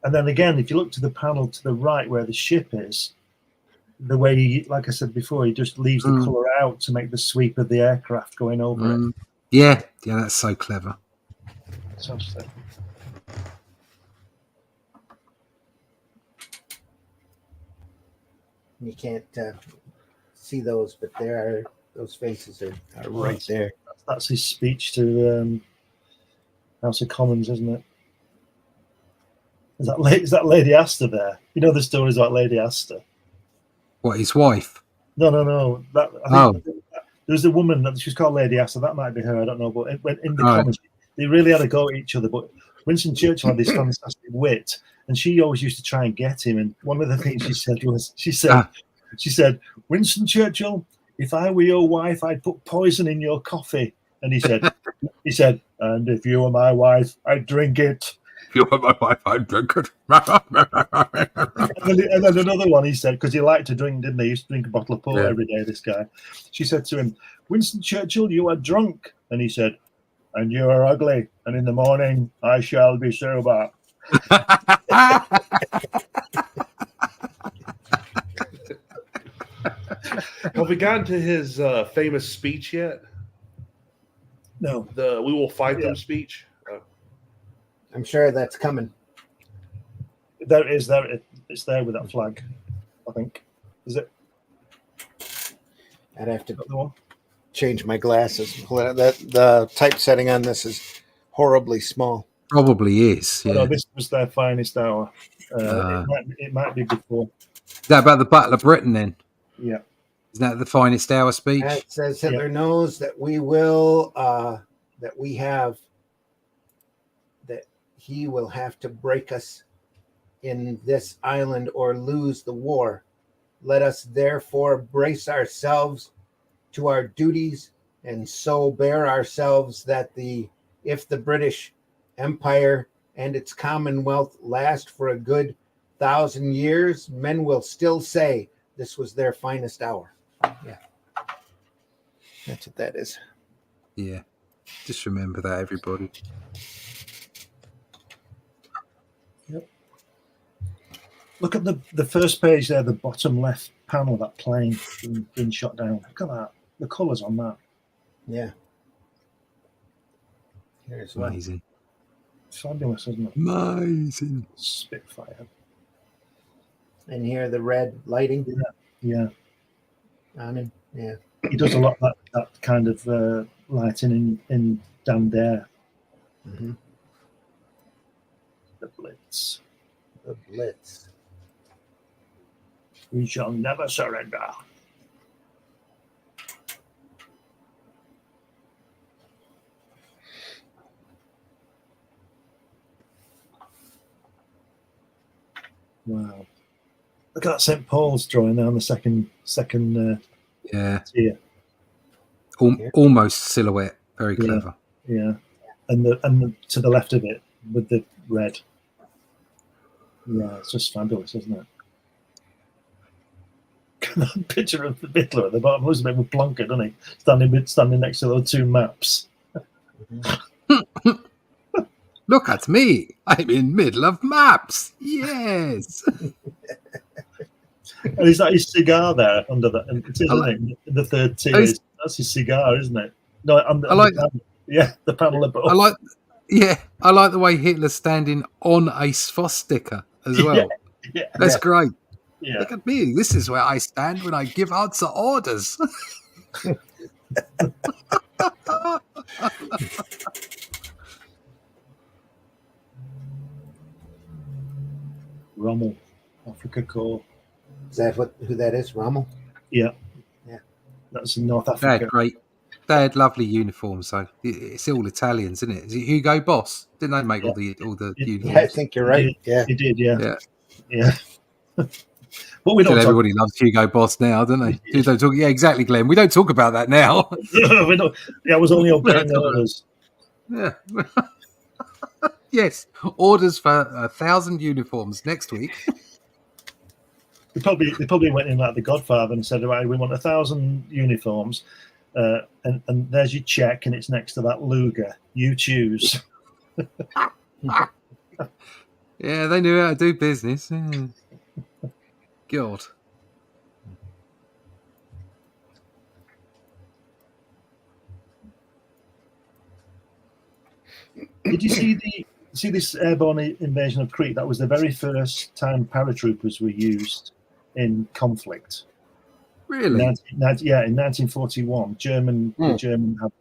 and then again, if you look to the panel to the right where the ship is, the way like I said before, he just leaves the color out to make the sweep of the aircraft going over it. Yeah, that's so clever. So sick. You can't see those, but those faces are right there. That's his speech to House of Commons, isn't it? Is that Lady Astor there? You know the stories about Lady Astor. What, his wife? No. I think there's a woman that she was called Lady Astor. That might be her. I don't know. But in the Commons, they really had a go at each other. But Winston Churchill had this fantastic wit, and she always used to try and get him. And one of the things she said was, she said, Winston Churchill, if I were your wife, I'd put poison in your coffee. And he said, and if you were my wife, I'd drink it. If you were my wife, I'd drink it. And then another one he said, because he liked to drink, didn't he? He used to drink a bottle of port every day, this guy. She said to him, Winston Churchill, you are drunk. And he said, and you are ugly. And in the morning, I shall be sober. Have we gotten to his famous speech yet? No. The "We will fight them" speech. I'm sure that's coming. There it is. There it's there with that flag, I think. Is it? I'd have to The one? change my glasses. The typesetting on this is horribly small. Probably is. Oh, Yeah. no, this was their finest hour. It might be before. Is that about the Battle of Britain then? Yeah. Is that the finest hour speech? That says Hitler knows that we will, that he will have to break us in this island or lose the war. Let us therefore brace ourselves to our duties and so bear ourselves that if the British Empire and its Commonwealth last for a good 1,000 years, men will still say this was their finest hour. Yeah. That's what that is. Yeah. Just remember that, everybody. Look at the first page there, the bottom left panel, that plane being shot down. Look at that. The colours on that. Yeah. Here's one. Amazing. Fabulous, isn't it? Amazing. Spitfire. And here the red lighting Yeah. on him. Yeah. He does a lot of that kind of lighting in Dan Dare. Mm-hmm. Blitz. The Blitz. We shall never surrender. Wow. Look at that St. Paul's drawing there on the second Yeah. tier. Almost silhouette. Very Yeah. clever. Yeah. And the to the left of it with the red. Yeah, it's just fabulous, isn't it? That picture of the Hitler at the bottom looks a bit of a plonker, doesn't he? Standing next to those two maps. Look at me. I'm in middle of maps. Yes. And is that his cigar there under that? It is, isn't it? In the third tier. That's his cigar, isn't it? No, on the panel. Yeah, the panel above. I like the way Hitler's standing on a swastika as well. Yeah. That's great. Yeah. Look at me. This is where I stand when I give out the orders. Rommel, Africa Corps. Is that who that is? Rommel? Yeah. Yeah. That's in North They Africa. had great. They had lovely uniforms, though. It's all Italians, isn't it? Is it Hugo Boss? Didn't they make all the uniforms? Yeah, I think you're right. Yeah. He did, yeah. Yeah. But we don't talk, Everybody loves Hugo Boss now, don't they? They don't talk, yeah, exactly, Glenn. We don't talk about that now. we don't, yeah, I was only obeying orders. Yeah. Yes. Orders for 1,000 uniforms next week. They probably went in like the Godfather and said, right, we want 1,000 uniforms, and there's your check, and it's next to that Luger. You choose. Yeah, they knew how to do business. Yeah. God. Did you see this airborne invasion of Crete? That was the very first time paratroopers were used in conflict. Really? In 1941, the German had,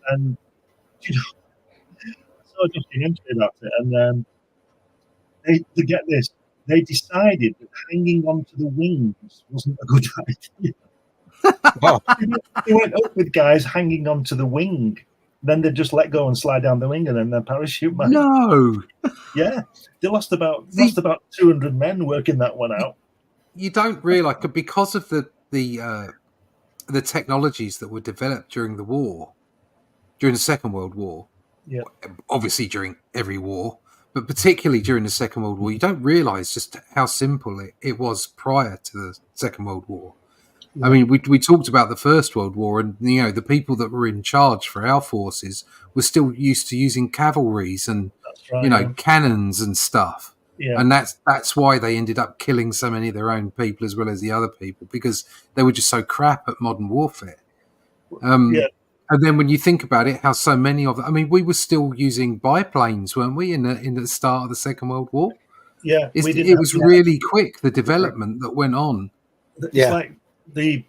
and you know, I saw a documentary about it, and to get this, they decided that hanging onto the wings wasn't a good idea. Oh. They went up with guys hanging onto the wing. Then they just let go and slide down the wing, and then their parachute man. No. Yeah, they lost about 200 men working that one out. You don't realise, because of the technologies that were developed during the Second World War. Yeah. Obviously during every war, but particularly during the Second World War, you don't realise just how simple it was prior to the Second World War. I mean, we talked about the First World War, and the people that were in charge for our forces were still used to using cavalries and That's right, cannons and stuff. Yeah. And that's why they ended up killing so many of their own people as well as the other people, because they were just so crap at modern warfare. And then when you think about it, how so many of them, I mean, we were still using biplanes, weren't we, in the start of the Second World War? Yeah, it was really quick, the development that went on. It's like we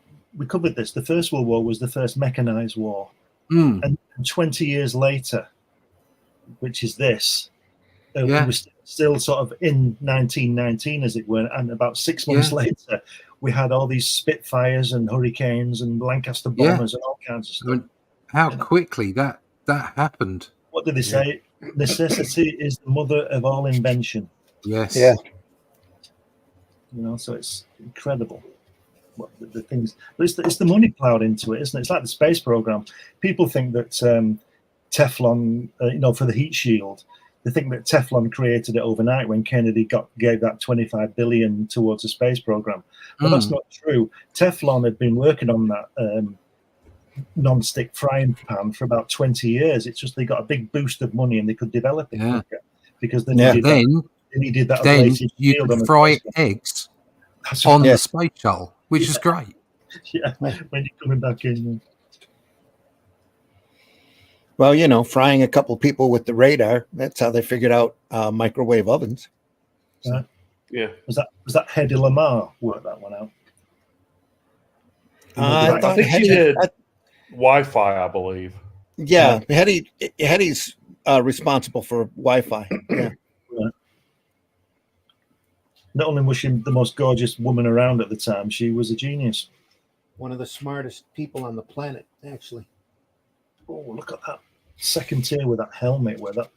covered this. The First World War was the first mechanized war, and 20 years later, which is this, we were still sort of in 1919, as it were, and about 6 months later, we had all these Spitfires and Hurricanes and Lancaster bombers and all kinds of stuff. I mean, how quickly that happened. What did they say? Necessity is the mother of all invention. Yes. Yeah. So it's incredible. What the things, but it's the money plowed into it, isn't it? It's like the space program. People think that Teflon, for the heat shield, they think that Teflon created it overnight when Kennedy gave that $25 billion towards the space program. But that's not true. Teflon had been working on that non-stick frying pan for about 20 years. It's just they got a big boost of money and they could develop it quicker because they needed that. Then you could fry eggs on the space shuttle, which is great. Yeah, when you're coming back in. Well, frying a couple people with the radar, that's how they figured out microwave ovens. Yeah. Was that Hedy Lamarr worked that one out? I think she did Wi-Fi, I believe. Yeah, Hedy's responsible for Wi-Fi. Yeah. not only was she the most gorgeous woman around at the time, she was a genius. One of the smartest people on the planet, actually. Oh, look at that second tier with that helmet, where that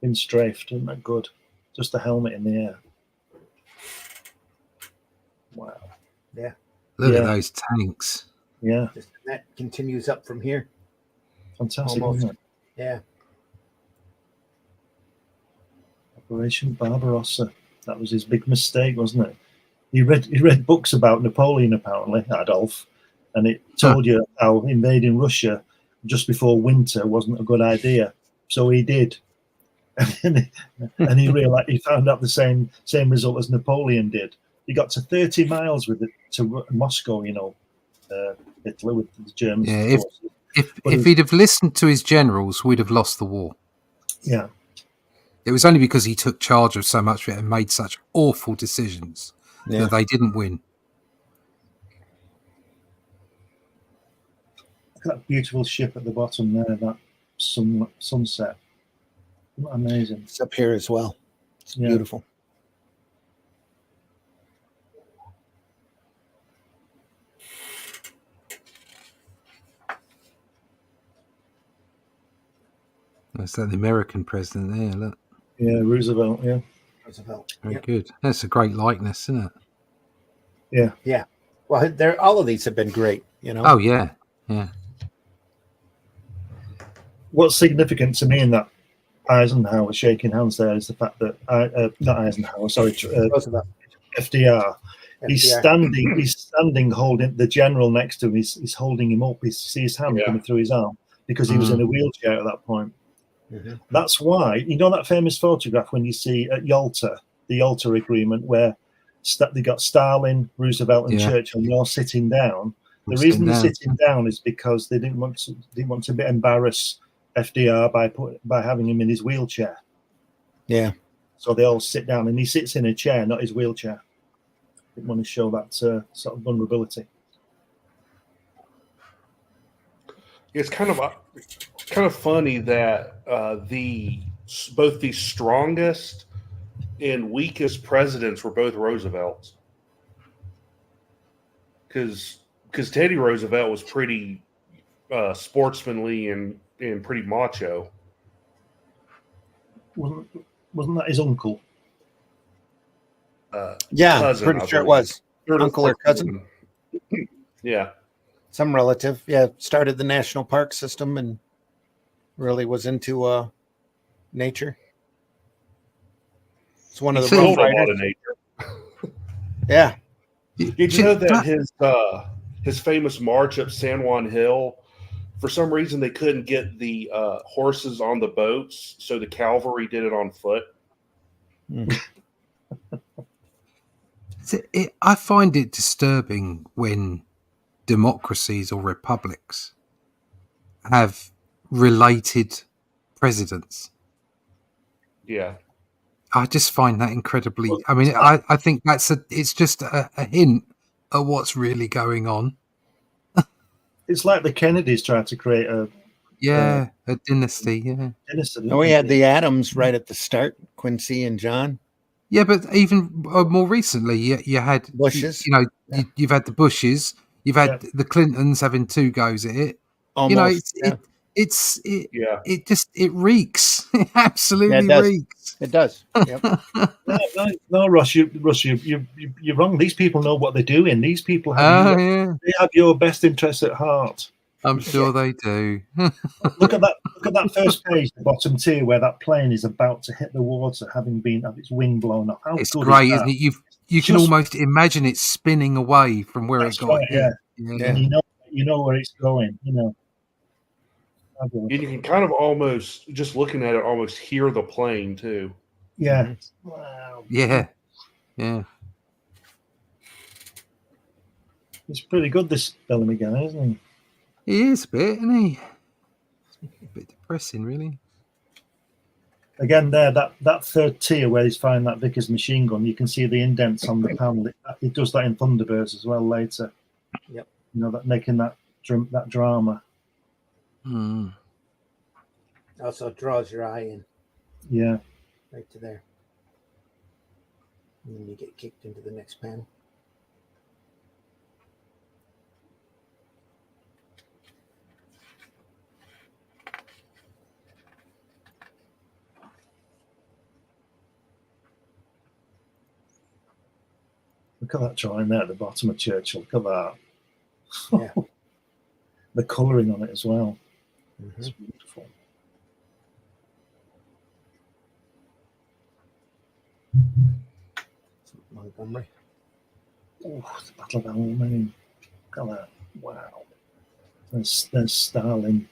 been strafed. Isn't that good? Just the helmet in the air. Wow. Look Yeah. at those tanks. Yeah, Just, that continues up from here. fantastic, Almost. isn't it? Yeah. Operation Barbarossa. That was his big mistake, wasn't it? He read books about Napoleon, apparently, Adolf, and it told you how invading Russia just before winter wasn't a good idea. So he did. And he realized, he found out the same result as Napoleon did. He got to 30 miles with it to Moscow, Hitler with the Germans. Yeah, if he'd have listened to his generals, we'd have lost the war. Yeah. It was only because he took charge of so much of it and made such awful decisions that they didn't win. Look at that beautiful ship at the bottom there, that sunset. Amazing. It's up here as well. It's Yeah. beautiful. That's the American president there. Look, Yeah, Roosevelt, yeah. Roosevelt. very Yep. good. That's a great likeness, isn't it? Well, all of these have been great, Oh yeah, yeah. What's significant to me in that Eisenhower shaking hands there is the fact that not Eisenhower, sorry, Roosevelt. FDR. He's FDR. standing holding the general next to him. He's holding him up. You see his hand Yeah. coming through his arm because he was in a wheelchair at that point. Mhm. That's why, that famous photograph when you see at Yalta, the Yalta Agreement, where they got Stalin, Roosevelt, and Yeah. Churchill, and you're sitting down. The Sitting reason they're down. sitting down is because they didn't want to embarrass FDR by having him in his wheelchair. Yeah. So they all sit down, and he sits in a chair, not his wheelchair. Didn't want to show that sort of vulnerability. It's kind of funny that both the strongest and weakest presidents were both Roosevelts, because Teddy Roosevelt was pretty sportsmanly and pretty macho. Wasn't that his uncle? Yeah, Cousin, pretty I sure it believe. was. Third Uncle or cousin? Yeah. Some relative. Yeah, started the national park system and really was into nature. It's one of He the killed Rough a lot Riders. of nature. Yeah. Did you know that his famous march up San Juan Hill, for some reason they couldn't get the horses on the boats, so the cavalry did it on foot? I find it disturbing when democracies or republics have related presidents. Yeah. I just find that incredibly. I mean, I think it's just a hint at what's really going on. It's like the Kennedys tried to create a A dynasty. Yeah, dynasty. And we had the Adams right at the start, Quincy and John. yeah, but even more recently, you had Bushes. You've had the Bushes. You've had the Clintons having 2 goes at it. Almost. It reeks. It absolutely Yeah, it does. reeks. It does. Yep. No, Ross, you're wrong. These people know what they're doing. These people have they have your best interests at heart. I'm sure they do. Look at that first page, the bottom tier, where that plane is about to hit the water, having had its wing blown off. How It's good great, is that? isn't it? You can almost imagine it spinning away from where That's it got right, hit. yeah. And you know where it's going. And you can kind of almost, just looking at it, almost hear the plane too. Yeah. Wow. Yeah. It's pretty good, this Bellamy guy, isn't he? He is a bit, isn't he? A bit depressing, really. Again, there, that third tier where he's firing that Vickers machine gun, you can see the indents on the panel. It does that in Thunderbirds as well later. Yep. That making that drama. Mm. Also draws your eye in Yeah. right to there. And then you get kicked into the next panel. Look at that drawing there at the bottom of Churchill. Look at that. Yeah. The colouring on it as well. Mhm. It's beautiful. Montgomery. Oh, the Battle of Alamein. Look at that. Wow. There's Stalin.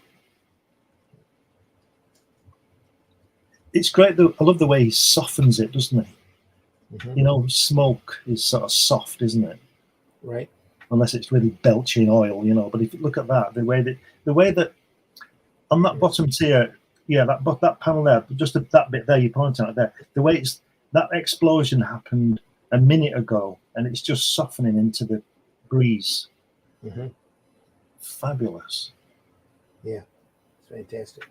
It's great though. I love the way he softens it, doesn't he? Mhm. You know, smoke is sort of soft, isn't it? Right. Unless it's really belching oil, you know. But if you look at that, the way that on that bottom tier, yeah, that panel there, just that bit there you point out there, the way it's that explosion happened a minute ago, and it's just softening into the breeze. Mm-hmm. Fabulous. Yeah, it's fantastic.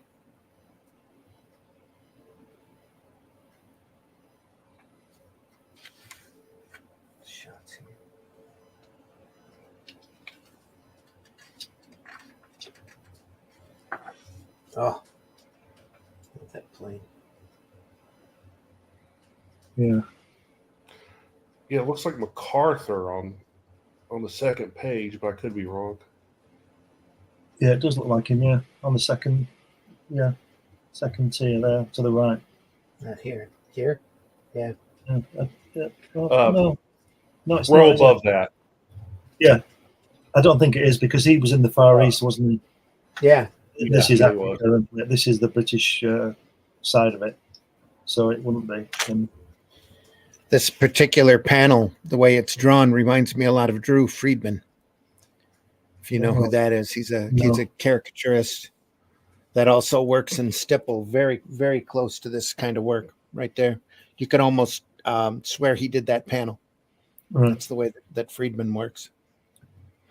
Shots here. Oh, look at that plane. Yeah. Yeah, it looks like MacArthur on the second page, but I could be wrong. Yeah, it does look like him, yeah. On the second tier there to the right. Not here. Here? Yeah. No, it's Row not, is it? above that. I don't think it is because he was in the Far East, wasn't he? Yeah. This is he was. Africa, and this is the British side of it, so it wouldn't be. This particular panel, the way it's drawn, reminds me a lot of Drew Friedman. If you know who that is, he's a caricaturist that also works in stipple, very, very close to this kind of work right there. You could almost swear he did that panel. Right. That's the way that Friedman works.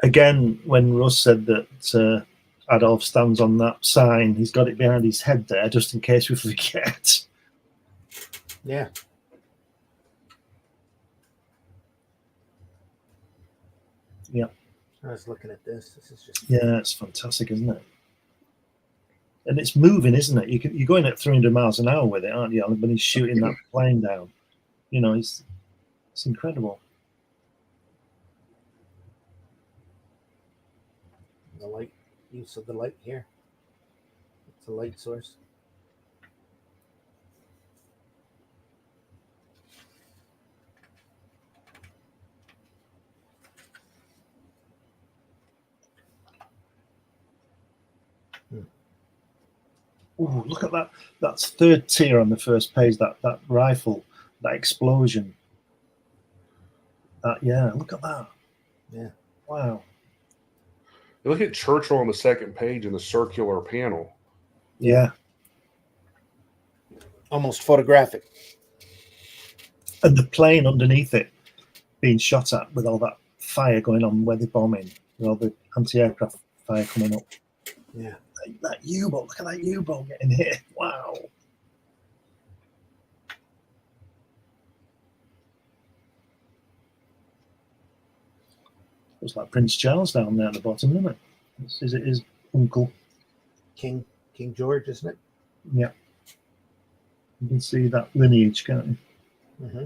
Again, when Russ said that Adolf stands on that sign, he's got it behind his head there, just in case we forget. Yeah. Yeah. I was looking at this. This is just Yeah, it's fantastic, isn't it? And it's moving, isn't it? You're going at 300 miles an hour with it, aren't you? When he's shooting that plane down, you know, it's incredible. the light use of the light here. It's a light source. Ooh, look at that. That's third tier on the first page, that rifle, that explosion. Yeah, look at that. Yeah. Wow. Look at Churchill on the second page in the circular panel. Yeah. Almost photographic. And the plane underneath it being shot at with all that fire going on where they're bombing, with all the anti-aircraft fire coming up. Yeah. That U-boat, look at that U-boat getting hit. Wow. Looks like Prince Charles down there at the bottom, isn't it? Is it his uncle? King George, isn't it? Yeah. You can see that lineage, can't you? Mm-hmm.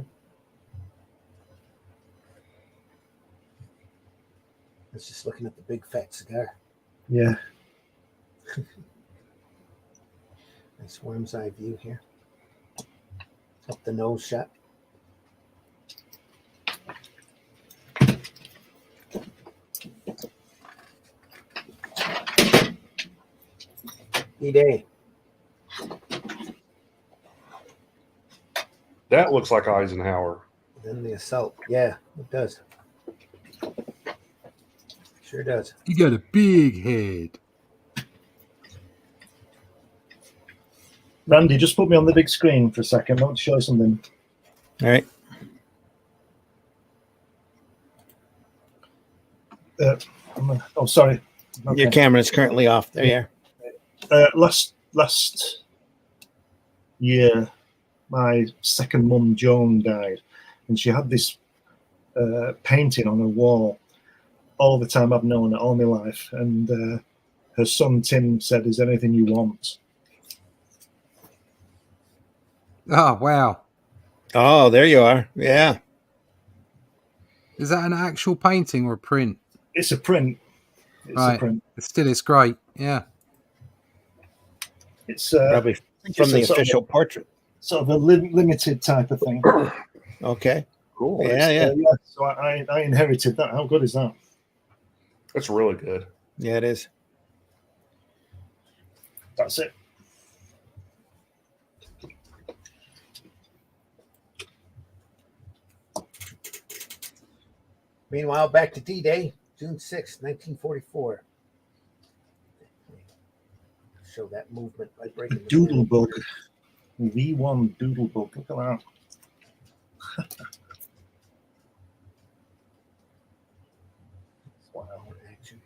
I was just looking at the big fat cigar. Yeah. Nice worm's eye view here. Up the nose shot. E-Day. That looks like Eisenhower. Then the assault. Yeah, it does. Sure does. You got a big head. Randy, just put me on the big screen for a second. I want to show you something. All right. Oh, sorry. Okay. Your camera is currently off. There you are. Last year, my second mum, Joan, died. and she had this painting on her wall all the time I've known her, all my life. And her son Tim said, "Is there anything you want?" Oh, wow. Oh, there you are. Yeah. Is that an actual painting or a print? It's a print. It's Right. a print. It's great. Yeah. It's Probably it's from the a sort of official portrait. sort of a limited type of thing. Okay. Cool. But Yeah, it's, yeah. So I inherited that. How good is that? That's really good. Yeah, it is. That's it. Meanwhile, back to D-Day, June 6th, 1944. Show that movement by breaking the Doodlebug. V1 Doodlebug. Look at that. Wow. action.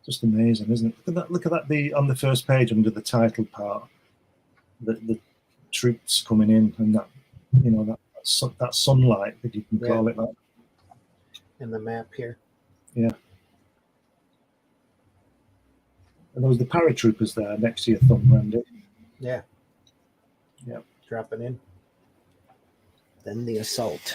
Just amazing, isn't it? Look at that! Look at that! On the first page under the title part, the troops coming in, and that that sunlight, if you can call it that. In the map here. Yeah. And there was the paratroopers there next to your thumb, Randy. Yeah. Yeah. Dropping in. Then the assault.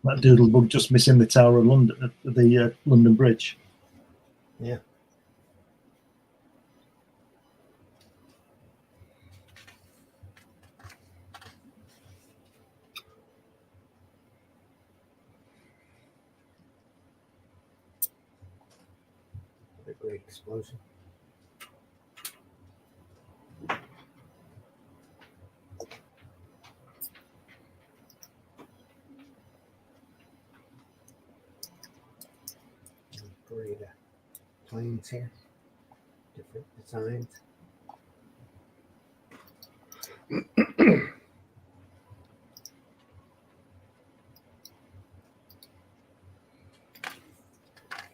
That Doodlebug just missing the Tower of London, the London Bridge. Yeah. What a great explosion. Parade of planes here, different designs.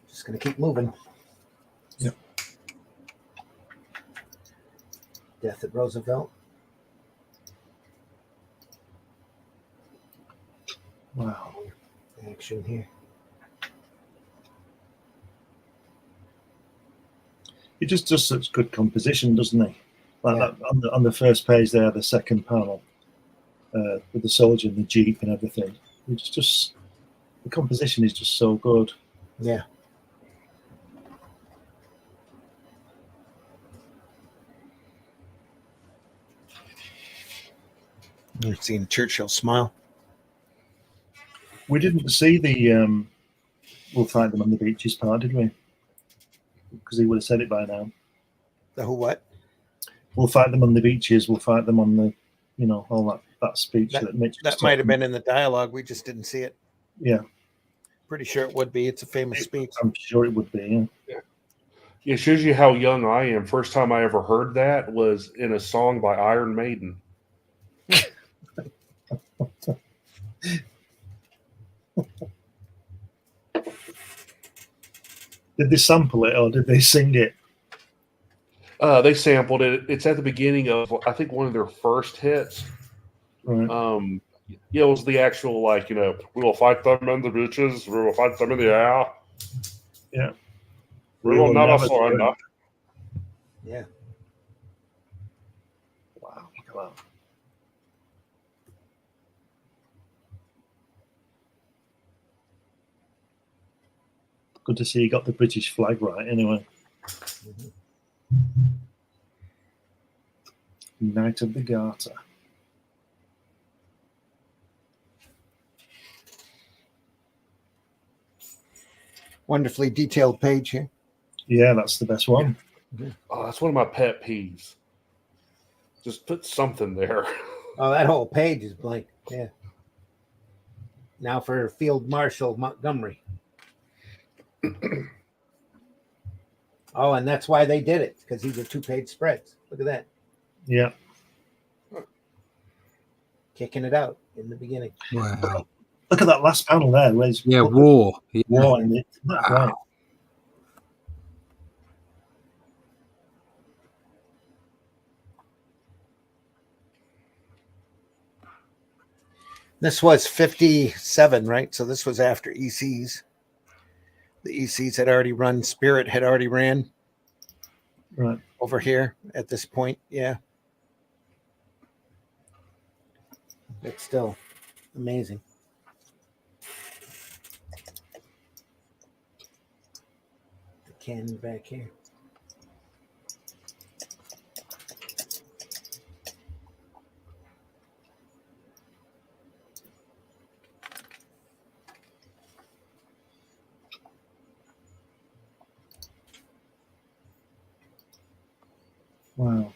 Just gonna keep moving. Yep. Death at Roosevelt. Wow. Action here. He just does such good composition, doesn't he? Like Yeah. that on the first page there, the second panel, with the soldier and the jeep and everything. It's just the composition is just so good. Yeah. You've seen Churchill smile. We didn't see the "We'll fight them on the beaches" part, did we? Because he would have said it by now. The who what? We'll fight them on the beaches. We'll fight them on the, all that speech that Mitch. was That might have talking. been in the dialogue. We just didn't see it. Yeah, Pretty sure it would be. It's a famous speech. I'm sure it would be. Yeah. It shows you how young I am. First time I ever heard that was in a song by Iron Maiden. Did they sample it or did they sing it? They sampled it. It's at the beginning of, I think, one of their first hits. Right. It was the actual, we will fight them in the beaches. We will fight them in the air. Yeah. We will never never surrender. Yeah. Wow. Look at that. Good to see you got the British flag right. Anyway. Knight of the Garter. Wonderfully detailed page here. Yeah, that's the best one. Oh, that's one of my pet peeves. Just put something there. Oh, that whole page is blank. Yeah. Now for Field Marshal Montgomery. Oh, and that's why they did it, because these are 2-page spreads. Look at that. Yeah. Kicking it out in the beginning. Wow. Look at that last panel there. Where's Yeah, war. Yeah. war in it. Isn't that Wow. great? This was 57, right? So this was after ECs. The ECs had already run. Spirit had already ran Right. over here at this point. Yeah. It's still amazing. The cannon back here. Wow.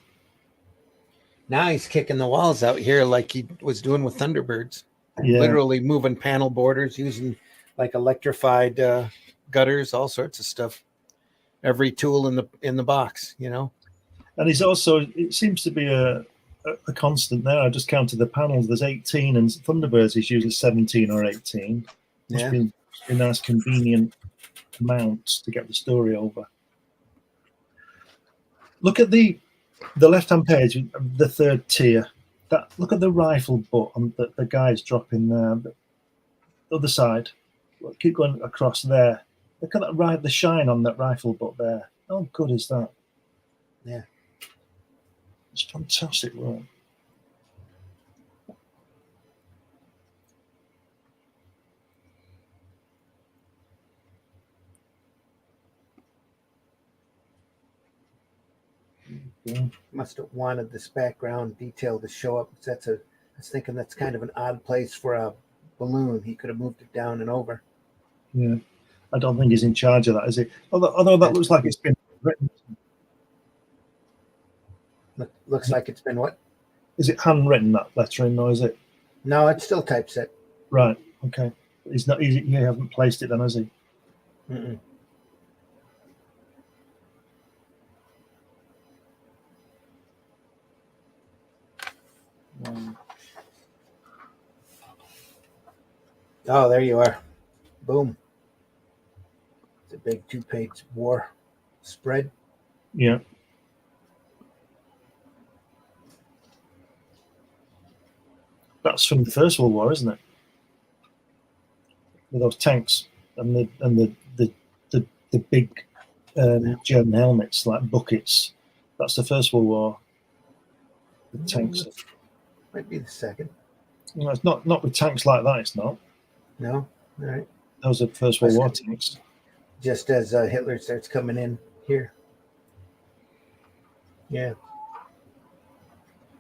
Now he's kicking the walls out here like he was doing with Thunderbirds. Yeah. Literally moving panel borders, using like electrified gutters, all sorts of stuff. Every tool in the box, you know. And he's also, it seems to be a constant there. I just counted the panels. There's 18, and Thunderbirds is usually 17 or 18. Must Yeah. be a nice, convenient amount to get the story over. Look at the left-hand page, the third tier. Look at the rifle butt on the guy's dropping there. The other side, keep going across there. Look at that the shine on that rifle butt there. How good is that? Yeah. It's fantastic work. Yeah. Must have wanted this background detail to show up. I was thinking that's kind of an odd place for a balloon. He could have moved it down and over. Yeah. I don't think he's in charge of that, is he? Although that looks like it's been written. Looks like it's been what? Is it handwritten, that lettering, or is it? No, it's still typeset. Right. Okay. He's not. He hasn't placed it then, has he? Mm-mm. Oh, there you are. Boom. It's a big 2-page war spread. Yeah. That's from the First World War, isn't it? With those tanks and the big German helmets like buckets. That's the First World War. The tanks. Might be the second. No, it's not with tanks like that. It's not. No? All right. Those are First World War tanks. Just as Hitler starts coming in here. Yeah.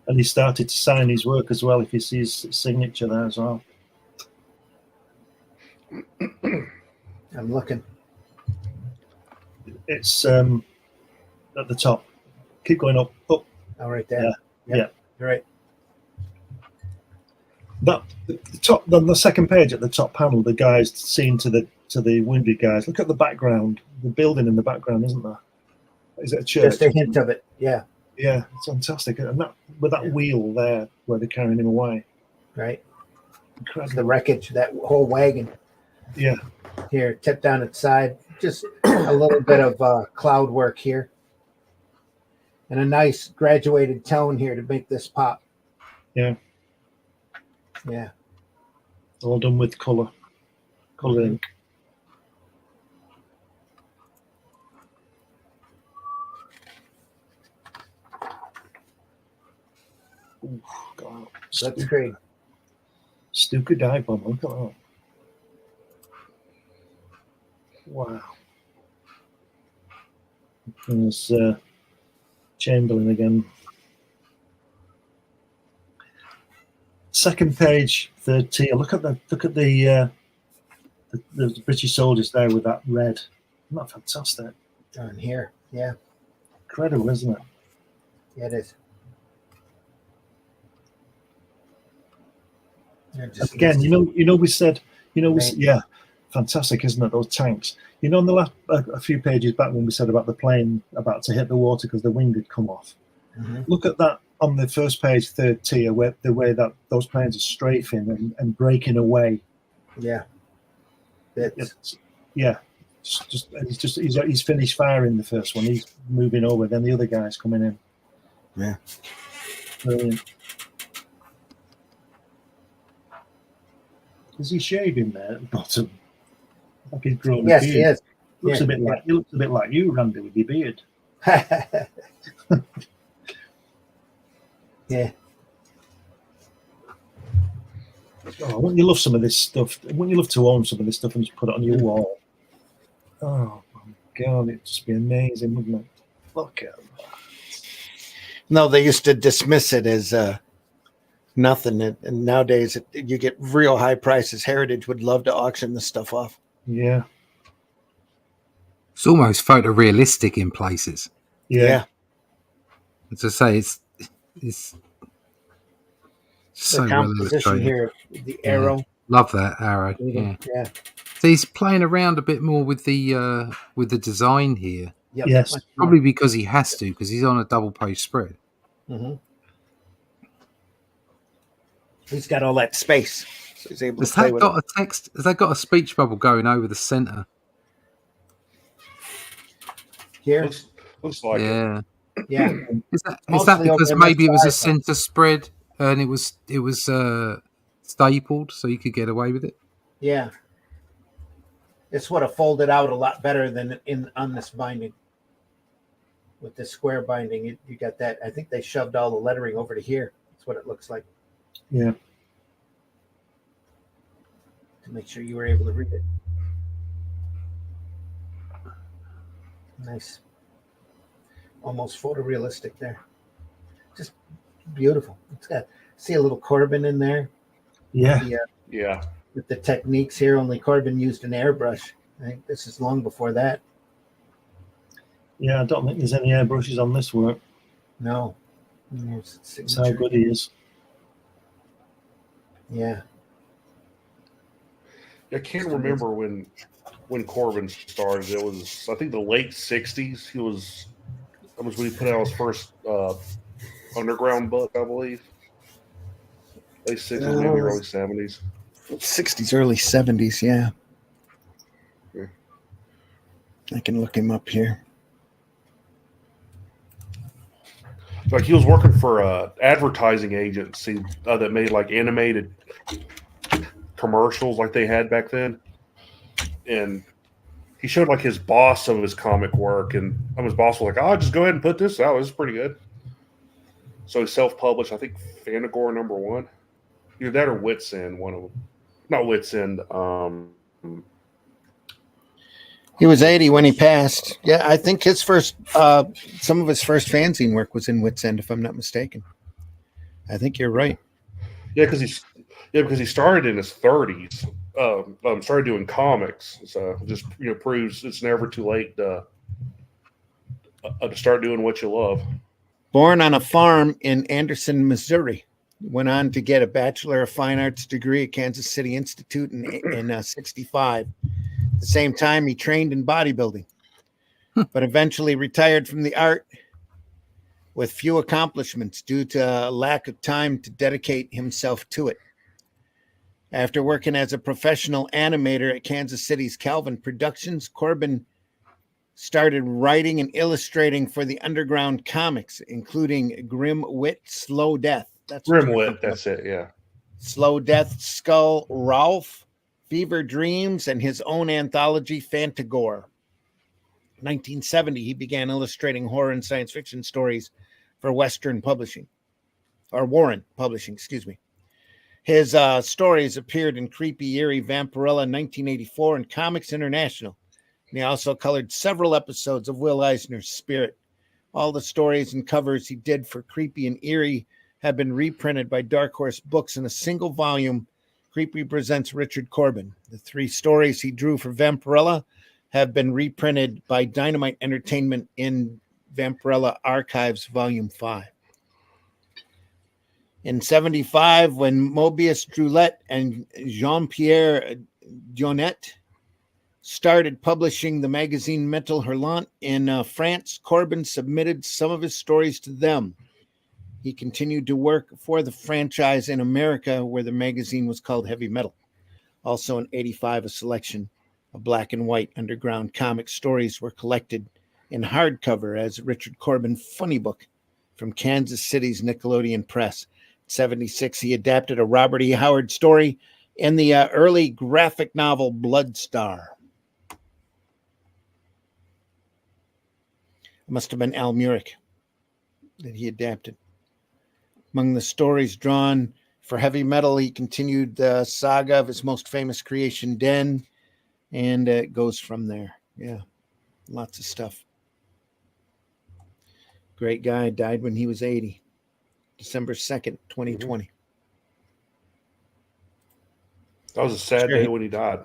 And he started to sign his work as well, if you see his signature there as well. I'm looking. It's at the top. Keep going up. Oh, right there. Yeah. You're right. The top, the second page at the top panel, the guys seen to the wounded guys. Look at the background, the building in the background, isn't there? Is it a church? Just a hint of it. Yeah. Yeah, it's fantastic. And that with that wheel there where they're carrying him away. Right. Incredible. The wreckage, that whole wagon. Yeah. Here, tip down its side. Just a little bit of cloud work here. And a nice graduated tone here to make this pop. Yeah. Yeah. All done with color ink. Ooh, God. That's great. Stuka dive bomb. Look at that. Wow. There's Chamberlain again. Second page, third tier. Look at the British soldiers there with that red. Isn't that fantastic? On here. Yeah. Incredible, isn't it? Yeah, it is. Again, we said, yeah, fantastic, isn't it? Those tanks. In the last a few pages back when we said about the plane about to hit the water because the wing had come off. Mm-hmm. Look at that on the first page, third tier, where the way that those planes are strafing and breaking away Yeah. Yeah. He's finished firing the first one. He's moving over. Then the other guy's coming in. Yeah. Brilliant. Is he shaving there at the bottom? Like he's growing Yes, a beard. he is. Looks Yeah, a bit yeah. like he looks a bit like you, Randy, with your beard. Yeah. Oh, wouldn't you love some of this stuff? Wouldn't you love to own some of this stuff and just put it on your wall? Oh my God, it'd just be amazing, wouldn't it? Look at that. No, they used to dismiss it as nothing, and nowadays you get real high prices. Heritage would love to auction this stuff off. Yeah. It's almost photorealistic in places. Yeah. As I say, it's so The well composition illustrated. here, the arrow. Love that arrow. Yeah. Yeah. So he's playing around a bit more with the design here. Yep. Yes. Probably because he has to, because he's on a double page spread. Mm-hmm. He's got all that space, so he's able Has to play that with got it. a text? Has that got a speech bubble going over the center? Here. Looks like it. Yeah. Yeah. Is that Mostly because over maybe it was a MSI. center spread and it was stapled so you could get away with it? Yeah. This would have folded out a lot better than on this binding. With this square binding, you got that. I think they shoved all the lettering over to here. That's what it looks like. Yeah. To make sure you were able to read it. Nice. Almost photorealistic there. Just beautiful. It's got, see a little Corbin in there. Yeah. Yeah. With the techniques here, only Corbin used an airbrush. I think this is long before that. Yeah, I don't think there's any airbrushes on this work. No. There's That's how good he is. Yeah. I can't remember when Corbin started. It was, I think, the late '60s. That was when he put out his first underground book, I believe. Late '60s, maybe early '70s. 60s, early 70s, yeah. I can look him up here. Like, he was working for a advertising agency that made like animated commercials like they had back then. And he showed like his boss some of his comic work, and his boss was like, "Oh, just go ahead and put this out. It's pretty good." So he self-published, I think, Fanagore #1. Either that or Wits End, one of them. Not Wits End. He was 80 when he passed. Yeah, I think his first, some of his first fanzine work was in Wits End, if I'm not mistaken. I think you're right. Yeah, because he started in his 30s. Started doing comics, so just proves it's never too late to start doing what you love. Born on a farm in Anderson, Missouri, went on to get a Bachelor of Fine Arts degree at Kansas City Institute in 65. At the same time, he trained in bodybuilding, but eventually retired from the art with few accomplishments due to a lack of time to dedicate himself to it. After working as a professional animator at Kansas City's Calvin Productions, Corbin started writing and illustrating for the underground comics, including Grim Wit, Slow Death. That's Grimwit, that's it, yeah. Slow Death, Skull, Ralph, Fever Dreams, and his own anthology, Fantagore. 1970, he began illustrating horror and science fiction stories for Warren Publishing, excuse me. His stories appeared in Creepy Eerie Vampirella in 1984 and Comics International. And he also colored several episodes of Will Eisner's Spirit. All the stories and covers he did for Creepy and Eerie have been reprinted by Dark Horse Books in a single volume, Creepy Presents Richard Corbin. The 3 stories he drew for Vampirella have been reprinted by Dynamite Entertainment in Vampirella Archives Volume 5. In 75, when Mobius Droulet and Jean-Pierre Dionnet started publishing the magazine Metal Hurlant in France, Corbin submitted some of his stories to them. He continued to work for the franchise in America, where the magazine was called Heavy Metal. Also in 85, a selection of black and white underground comic stories were collected in hardcover as Richard Corbin Funny Book from Kansas City's Nickelodeon Press. 76, he adapted a Robert E. Howard story in the early graphic novel Blood Star. It must have been Al Murick that he adapted. Among the stories drawn for heavy metal, he continued the saga of his most famous creation, Den, and it goes from there. Yeah, lots of stuff. Great guy, died when he was 80, December 2nd, 2020. That was a sad Sure. day when he died.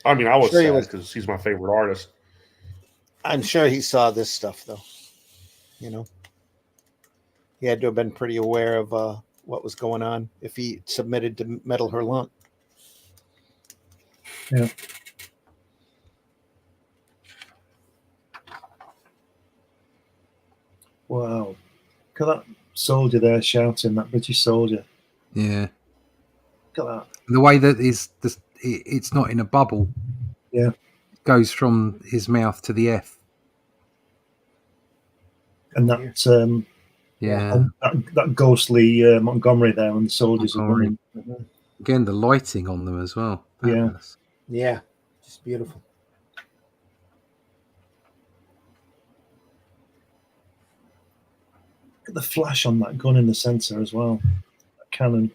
I mean, I was Sure he sad was. because he's my favorite artist. I'm sure he saw this stuff, though. You know, he had to have been pretty aware of what was going on if he submitted to Metal Hurlant. Yeah. Wow. Look at that soldier there shouting, that British soldier. Yeah. Look at that. The way that it's not in a bubble. Yeah. It goes from his mouth to the F. And that Yeah. that ghostly Montgomery there and the soldiers are Montgomery. running. Again, the lighting on them as well. Yeah. Fabulous. Yeah, just beautiful. Look at the flash on that gun in the center as well. That cannon.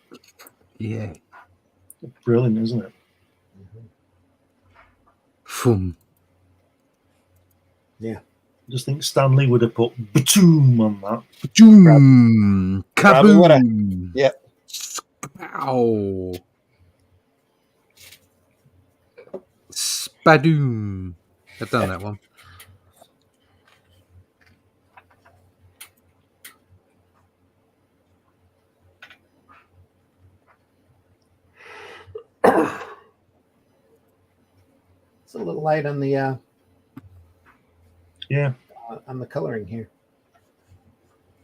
Yeah. Brilliant, isn't it? Fum. Yeah. I just think Stanley would have put Batum on that. Boom. Probably woulda. Kaboom. Yeah. Ow. Spadoom. I've done that one. It's a little light on the Yeah. on the coloring here.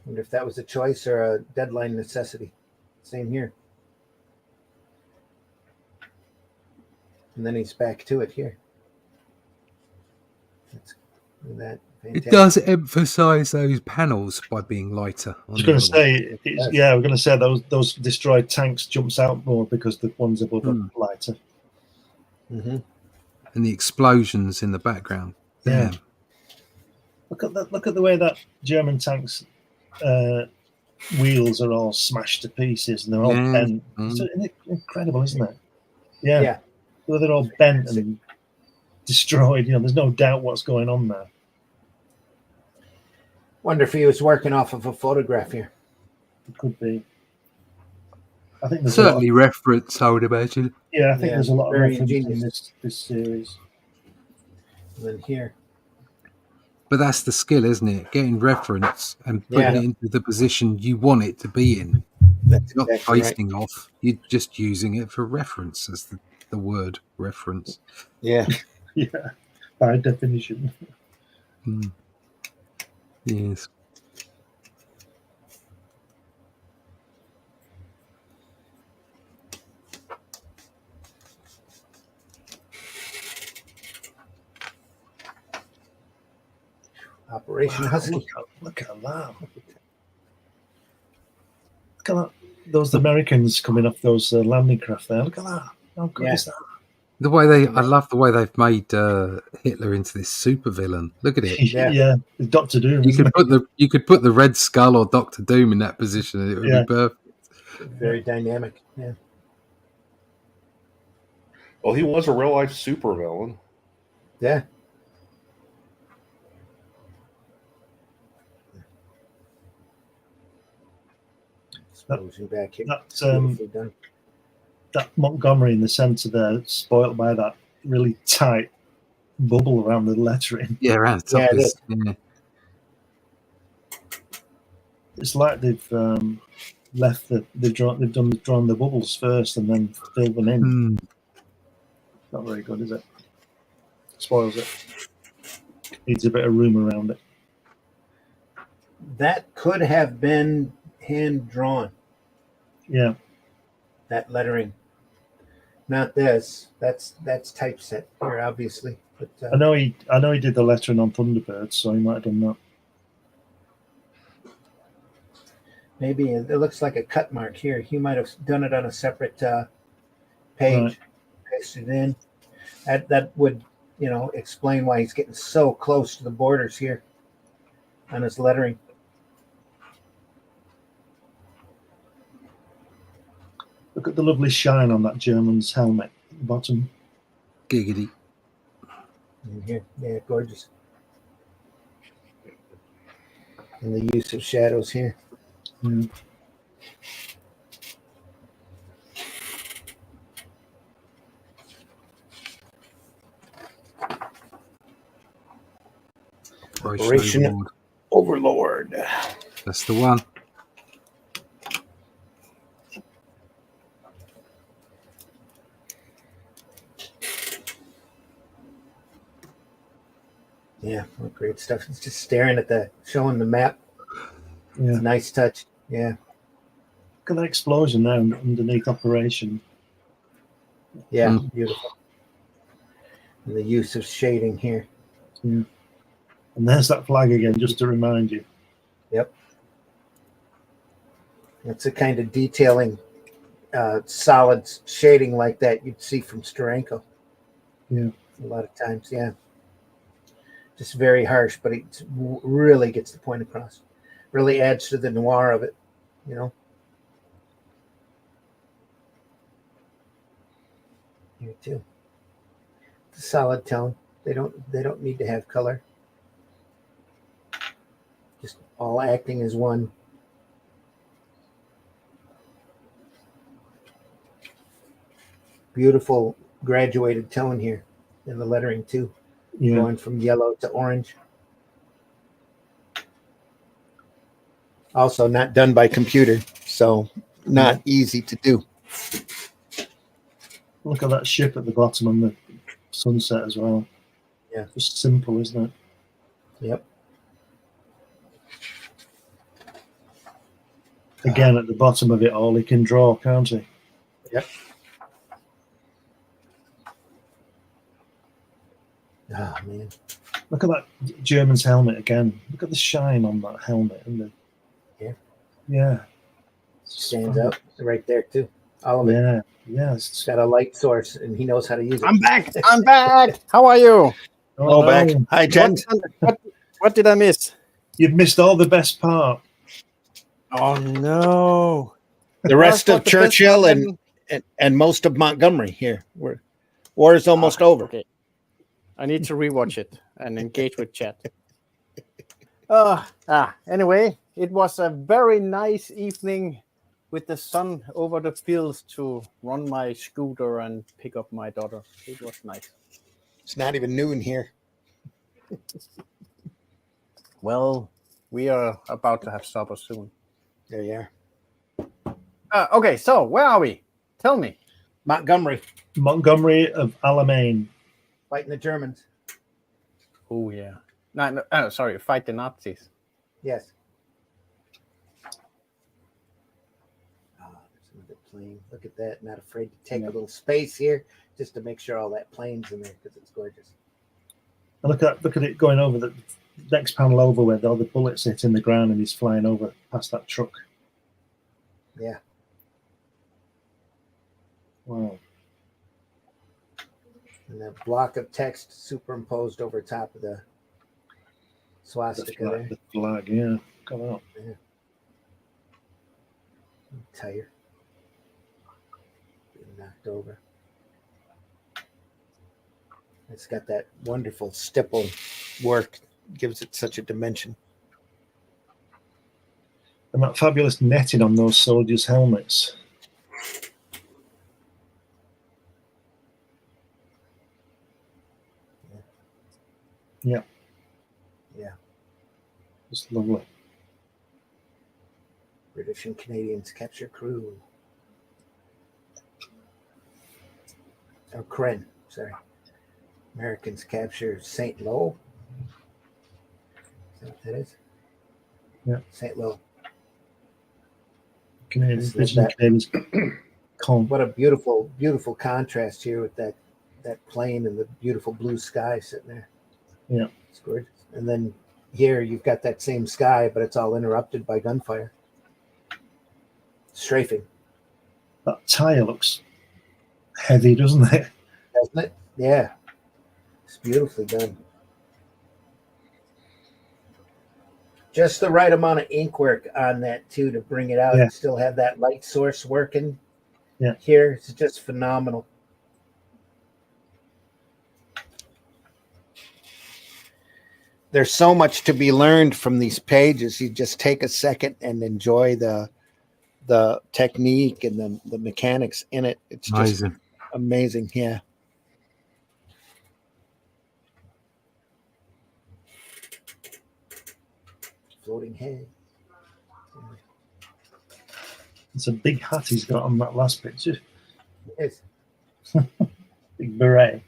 Wonder if that was a choice or a deadline necessity. Same here. And then he's back to it here. That's that. It Fantastic. does emphasize those panels by being lighter. I was going to say, yeah, we're going to say those destroyed tanks jumps out more because the ones above are lighter. Mm-hmm. And the explosions in the background. Yeah. Damn. Look at the way that German tanks wheels are all smashed to pieces and they're all Yeah. bent. It's incredible, isn't it? Yeah. Yeah. Well, they're all bent and destroyed. You know, there's no doubt what's going on there. Wonder if he was working off of a photograph here. It could be. I think there's Certainly reference, I would imagine. I think there's a lot of very reference in ingenious. this series. And then here. But that's the skill, isn't it? Getting reference and putting Yeah. it into the position you want it to be in. That's Not exactly right. basting off. You're just using it for reference as the word reference. Yeah. Yeah, by definition. Mm. Yes. Operation Husky. Look at that. Look at that. Those Americans coming off those landing craft there. Look at that. How good is that? I love the way they've made Hitler into this supervillain. Look at it. Yeah, Doctor Doom. You could put the Red Skull or Doctor Doom in that position, and it would be perfect. Very dynamic. Yeah. Well, he was a real life supervillain. Yeah. Explosion back here. Beautifully done. That Montgomery in the centre there, spoiled by that really tight bubble around the lettering. Yeah, around the top. Yeah, It's like they've left they've drawn the bubbles first and then filled them in. Not very good, is it? Spoils it. Needs a bit of room around it. That could have been hand drawn. Yeah. That lettering. not this. That's typeset here, obviously. But I know he did the lettering on Thunderbird, so he might have done that. maybe it looks like a cut mark here. He might have done it on a separate page, Right. pasted it in. That would, explain why he's getting so close to the borders here on his lettering. Look at the lovely shine on that German's helmet at the bottom. Giggity. In here, yeah, gorgeous. And the use of shadows here. Yeah. Operation Overlord. Overlord. That's the one. Yeah, what great stuff. It's just staring at showing the map. Yeah. It's a nice touch. Yeah, Look at that explosion there underneath Operation. yeah, beautiful. And the use of shading here. Yeah. And there's that flag again, just to remind you. Yep. It's a kind of detailing, solid shading like that you'd see from Steranko. Yeah. A lot of times, yeah. Just very harsh, but it really gets the point across. Really adds to the noir of it, Here too. It's a solid tone. They don't need to have color. Just all acting as one. Beautiful graduated tone here in the lettering too. Yeah. Going from yellow to orange. Also not done by computer, so not easy to do. Look at that ship at the bottom on the sunset as well. Yeah. Just simple, isn't it? Yep. Again, at the bottom of it all, he can draw, can't he? Yep. Oh man. Look at that German's helmet again. Look at the shine on that helmet. Yeah. Yeah. Stands out right there too. All of it. Yeah. Yeah. It's got a light source and he knows how to use it. I'm back. I'm back. How are you? Oh, back. no. Hi, Jen. What did I miss? You've missed all the best part. Oh no. The rest Well, of it's not the best Churchill one. and most of Montgomery here. War is almost over. Okay. I need to rewatch it and engage with chat. Anyway, it was a very nice evening with the sun over the fields to run my scooter and pick up my daughter. It was nice. It's not even noon here. Well, we are about to have supper soon. There you are. Okay, so where are we? Tell me. Montgomery Montgomery of Alamein. fighting the Germans. Oh yeah. No, sorry, fight the Nazis. Yes. There's another plane. Look at that. Not afraid to take a little space here just to make sure all that plane's in there because it's gorgeous. And look at it going over the next panel over where all the bullets hit in the ground and he's flying over past that truck. Yeah. Wow. And that block of text superimposed over top of the swastika there. The flag, yeah. Come on. Tired. Being knocked over. It's got that wonderful stipple work. Gives it such a dimension. And that fabulous netting on those soldiers' helmets. Yeah. Yeah. It's lovely. British and Canadians capture crew. Oh, Kren, sorry. Americans capture St. Lo. Is that what that is? Yeah. St. Lo. Canadians, Let's British and look Canadians What a beautiful, beautiful contrast here with that plane and the beautiful blue sky sitting there. Yeah. It's gorgeous. And then here you've got that same sky, but it's all interrupted by gunfire. Strafing. That tire looks heavy, doesn't it? Doesn't it? Yeah. It's beautifully done. Just the right amount of ink work on that too to bring it out Yeah. and still have that light source working. Yeah. Here, it's just phenomenal. There's so much to be learned from these pages. You just take a second and enjoy the technique and the mechanics in it. It's just Amazing. amazing. Yeah. Floating head. It's a big hat he's got on that last picture. It's Big beret.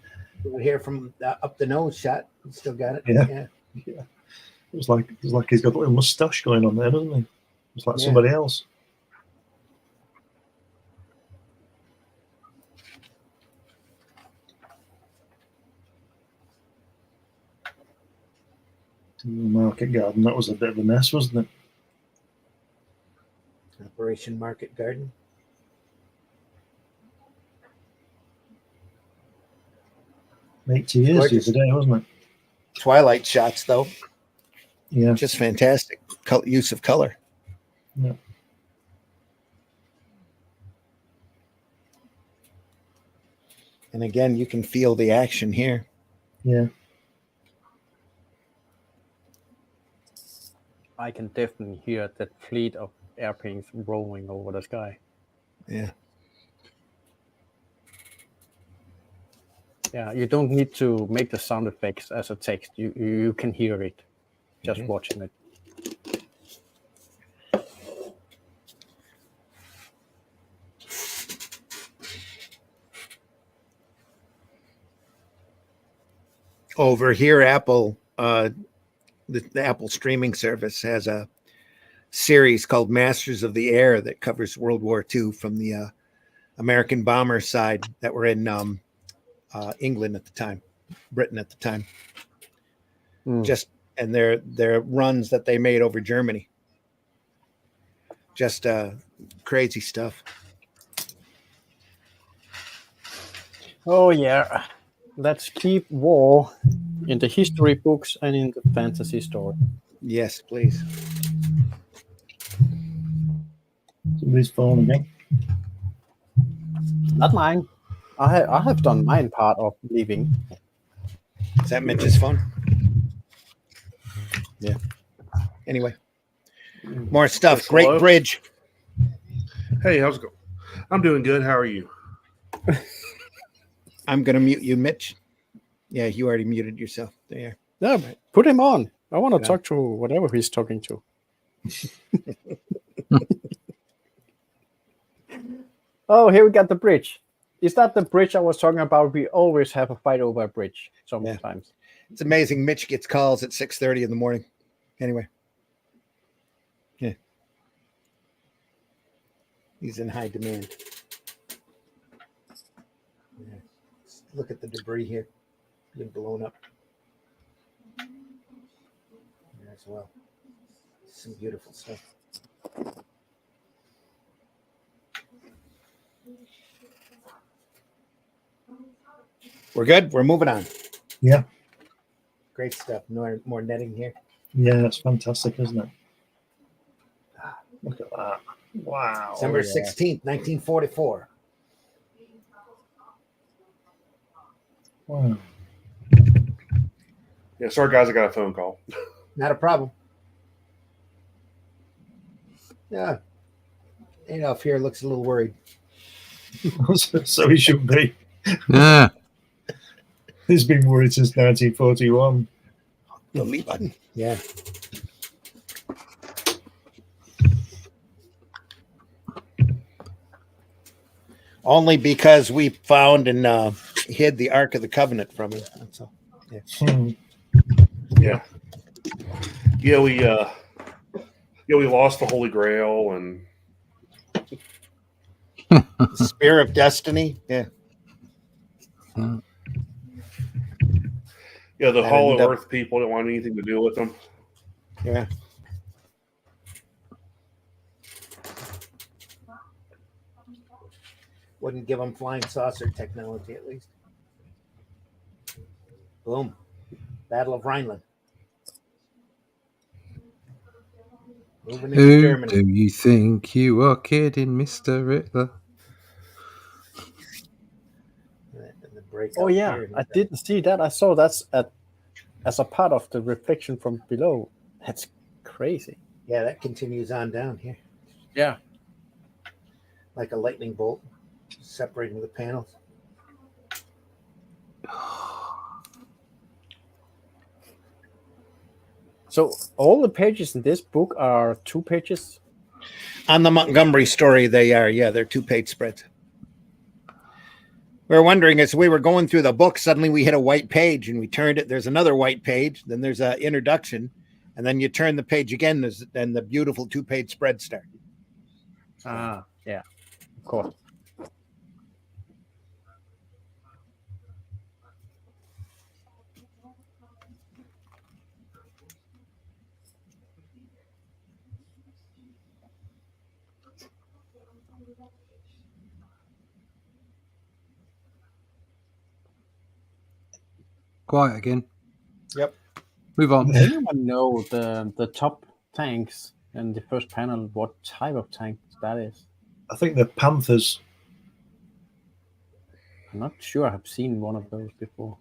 over here from up the nose shot. You still got it. Yeah. Yeah. It's like he's got a little moustache going on there, doesn't he? It's like Yeah. somebody else. Market Garden, that was a bit of a mess, wasn't it? Operation Market Garden. $80 years the Gorgeous. other day, wasn't it? Twilight shots, though, Yeah. just fantastic. Use of color. Yeah. And again, you can feel the action here. Yeah. I can definitely hear that fleet of airplanes rolling over the sky. Yeah. Yeah, you don't need to make the sound effects as a text. You can hear it just Mhm. watching it. Over here, Apple, the Apple streaming service has a series called Masters of the Air that covers World War II from the American bomber side that were in England at the time, Britain at the time. Mm. Just and their runs that they made over Germany. Just crazy stuff. Oh yeah, let's keep war in the history books and in the fantasy story. Yes, please. Somebody's phone again. Not mine. I have done mine part of leaving. Is that Mitch's phone? Yeah. Anyway, more stuff. Yes, Great hello? bridge. Hey, how's it going? I'm doing good. How are you? I'm gonna mute you, Mitch. Yeah, you already muted yourself. There. Yeah, put him on. I want to Yeah. talk to whatever he's talking to. Oh, here we got the bridge. Is that the bridge I was talking about? We always have a fight over a bridge sometimes. It's amazing. Mitch gets calls at 6:30 in the morning. Anyway. Yeah. He's in high demand. Yeah. Look at the debris here. Been blown up. There as well. Some beautiful stuff. We're good. We're moving on. Yeah. Great stuff. More netting here. Yeah, that's fantastic, isn't it? Look at that. Wow. December yeah. 16th, 1944. Wow. Yeah, sorry guys, I got a phone call. Not a problem. Yeah. Adolf here looks a little worried. So he should be. Yeah. He's been worried since 1941. The lead button. Yeah. Only because we found and hid the Ark of the Covenant from him. That's all. Hmm. Yeah. Yeah, we lost the Holy Grail and The Spear of Destiny. Yeah. Yeah, the That Hollow ended up- Earth people don't want anything to do with them. Yeah. Wouldn't give them flying saucer technology, at least. Boom. Battle of Rhineland. Moving into Who Germany. do you think you are kidding, Mr. Riddler? And the breakout Oh yeah, here. I didn't see that. I saw that's as a part of the reflection from below. That's crazy. Yeah, that continues on down here. Yeah. Like a lightning bolt separating the panels. So all the pages in this book are 2 pages. On the Montgomery story, they are. Yeah, they're 2-page spreads. We were wondering as we were going through the book, suddenly we hit a white page and we turned it. There's another white page. Then there's an introduction. And then you turn the page again. Then the beautiful 2-page spread start. Ah, yeah, of course. Quiet again. Yep. Move on. Does anyone know the top tanks in the first panel? What type of tank that is? I think the Panthers. I'm not sure. I have seen one of those before.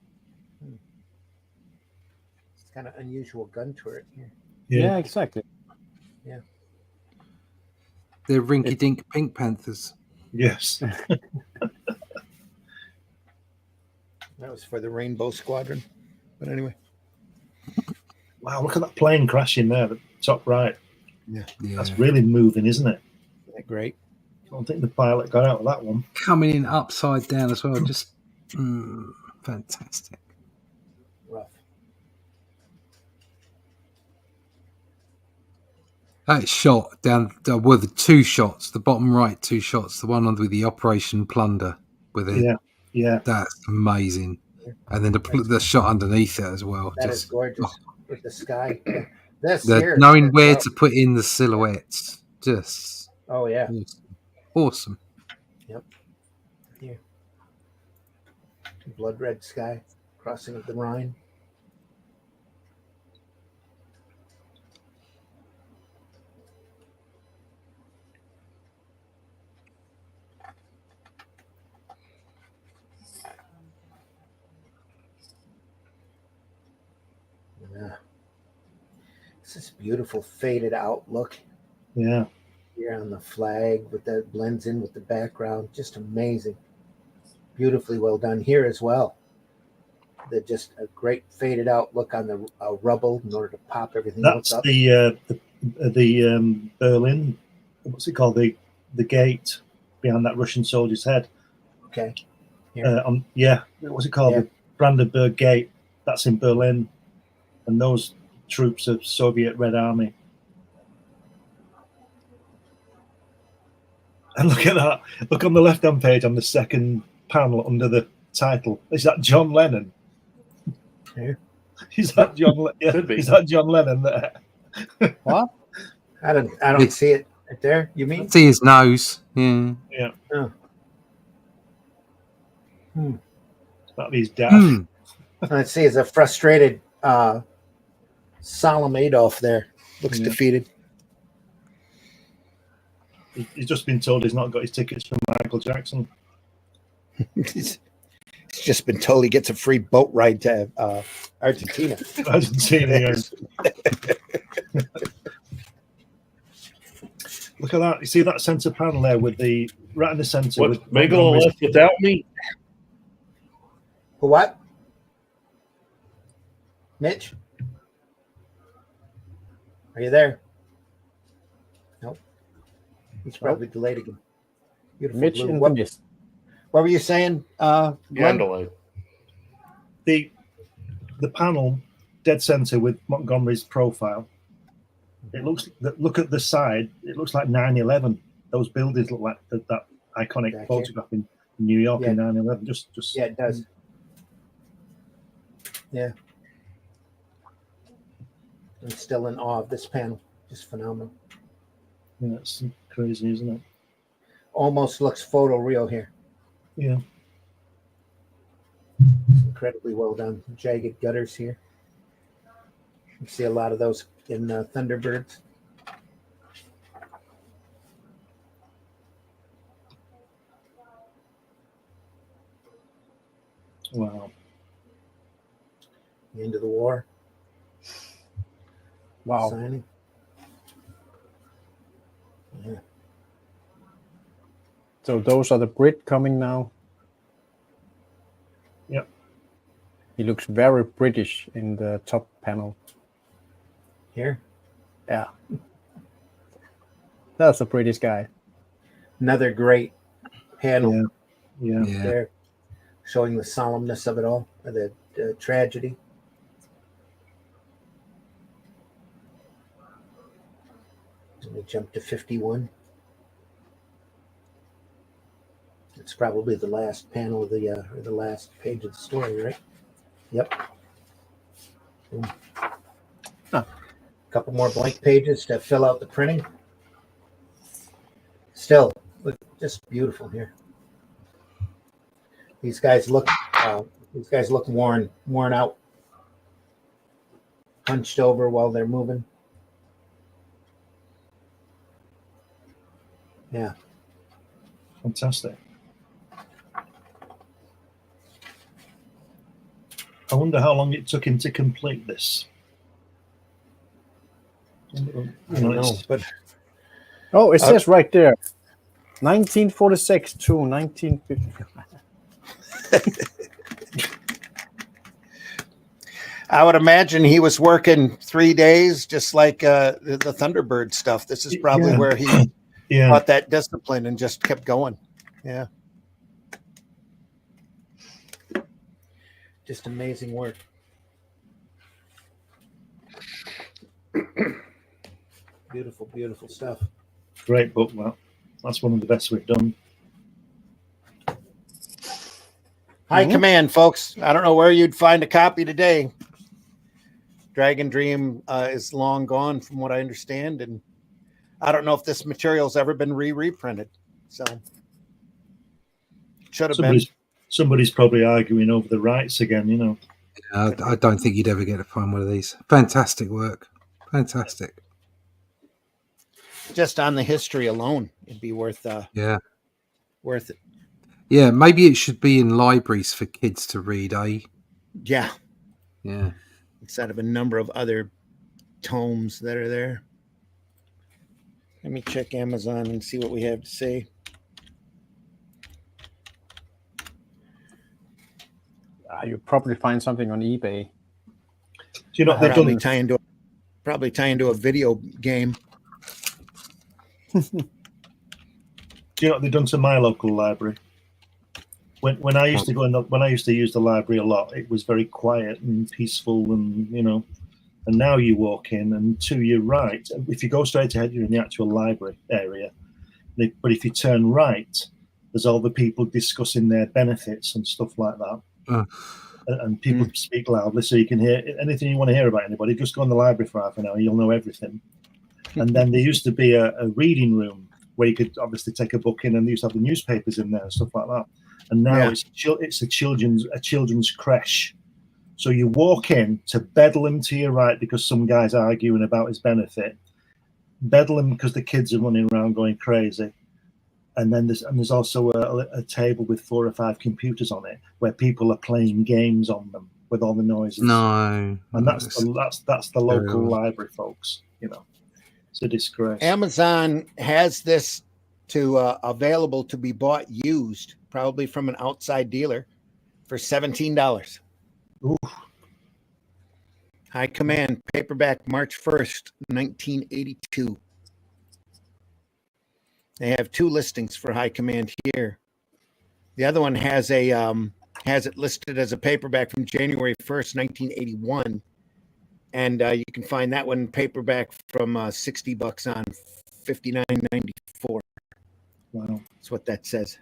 It's kind of unusual gun turret here. Yeah, exactly. They're rinky-dink Pink Panthers. Yes. That was for the Rainbow Squadron. But anyway. Wow, look at that plane crashing there, the top right. Yeah. That's really moving, isn't it? Isn't that great? I don't think the pilot got out of that one. Coming in upside down as well. Just fantastic. Rough. That shot down, well, the 2 shots, the bottom right 2 shots, the one on with the Operation Plunder with it. Yeah, yeah. That's amazing. And then the shot underneath it as well. That is Just gorgeous with the sky. Yeah. This the, here. knowing where to put in the silhouettes. Just Oh, yeah. awesome. Here. Blood red sky. Crossing of the Rhine. Yeah. This is beautiful faded out look Yeah. here on the flag with that blends in with the background. Just amazing. Beautifully well done here as well. Just a great faded out look on the rubble in order to pop everything That's else up. the Berlin. What's it called? The gate behind that Russian soldier's head. Okay. What's it called? Yeah. The Brandenburg Gate. That's in Berlin, and those troops of Soviet Red Army. And look at that! Look on the left-hand page on the second panel under the title. Is that John Lennon? Yeah. Is that John? Yeah. Could be. Is that John Lennon there? What? I don't see it right there. You mean? See his nose. Yeah. Yeah. Oh. That is daft. Hmm. Let's see. It's a frustrated Solemn Adolf there. Looks Yeah. defeated. He's just been told he's not got his tickets from Michael Jackson. He's just been told he gets a free boat ride to Argentina. Argentina. Yeah. Look at that! You see that center panel there with the right in the center. What, with Mengele left without me? What? Mitch? Are you there? Nope. He's probably delayed again. Beautiful Mitch blue. in the What mist. were you saying? Yeah, Glenn? delayed. the panel dead center with Montgomery's profile. It looks. Look at the side. It looks like 9/11. Those buildings look like that iconic Back photograph in New York Yeah. in 9/11. Just Yeah, it does. Yeah. I'm still in awe of this panel. Just phenomenal. yeah, it's crazy, isn't it? Almost looks photoreal here. Yeah. Incredibly well done. Jagged gutters here. You see a lot of those in Thunderbirds. Wow. The end of the war. Wow. Signing. Yeah. So those are the Brit coming now. Yep. He looks very British in the top panel. Here. Yeah. That's a British guy. Another great panel Yeah. Yeah. there, showing the solemnness of it all, or the tragedy. Let me jump to 51. It's probably the last panel of the or the last page of the story, right? Yep. Boom. Huh. Couple more blank pages to fill out the printing. Still, look, just beautiful here. These guys look worn out, hunched over while they're moving. Yeah. Fantastic. I wonder how long it took him to complete this. I don't know, but Oh, it says right there, 1946 to 1950. I would imagine he was working 3 days, just like the Thunderbird stuff. This is probably Yeah. where he Yeah. got that discipline and just kept going. Yeah. Just amazing work. Beautiful, beautiful stuff. Great book, that. That's one of the best we've done. High Mhm. Command, folks. I don't know where you'd find a copy today. Dragon Dream is long gone, from what I understand, and I don't know if this material's ever been reprinted. So should have been. Somebody's probably arguing over the rights again, you know. I don't think you'd ever get to find one of these. Fantastic work. Fantastic. Just on the history alone, it'd be worth Yeah. worth it. Yeah. Maybe it should be in libraries for kids to read, eh? Yeah, Yeah. instead of a number of other tomes that are there. Let me check Amazon and see what we have to say. You probably find something on eBay. Do you know what they've Probably done? tie into a video game. Do you know what they've done to my local library? When I used to when I used to use the library a lot, it was very quiet and peaceful, and you know. And now you walk in, and to your right, if you go straight ahead, you're in the actual library area. But if you turn right, there's all the people discussing their benefits and stuff like that. And people speak loudly, so you can hear anything you want to hear about anybody. Just go in the library for half an hour, you'll know everything. And then there used to be a reading room where you could obviously take a book in, and they used to have the newspapers in there and stuff like that. And now it's a children's creche. So you walk in to Bedlam to your right because some guy's arguing about his benefit. Bedlam because the kids are running around going crazy. And then there's also a table with 4 or 5 computers on it where people are playing games on them with all the noises. No. And that's the local library, folks. You know, it's a disgrace. Amazon has this available to be bought used, probably from an outside dealer, for $17. Ooh. High Command paperback, March 1st, 1982. They have 2 listings for High Command here. The other one has it listed as a paperback from January 1st, 1981. And you can find that one paperback from $60 on $59.94. Wow. That's what that says.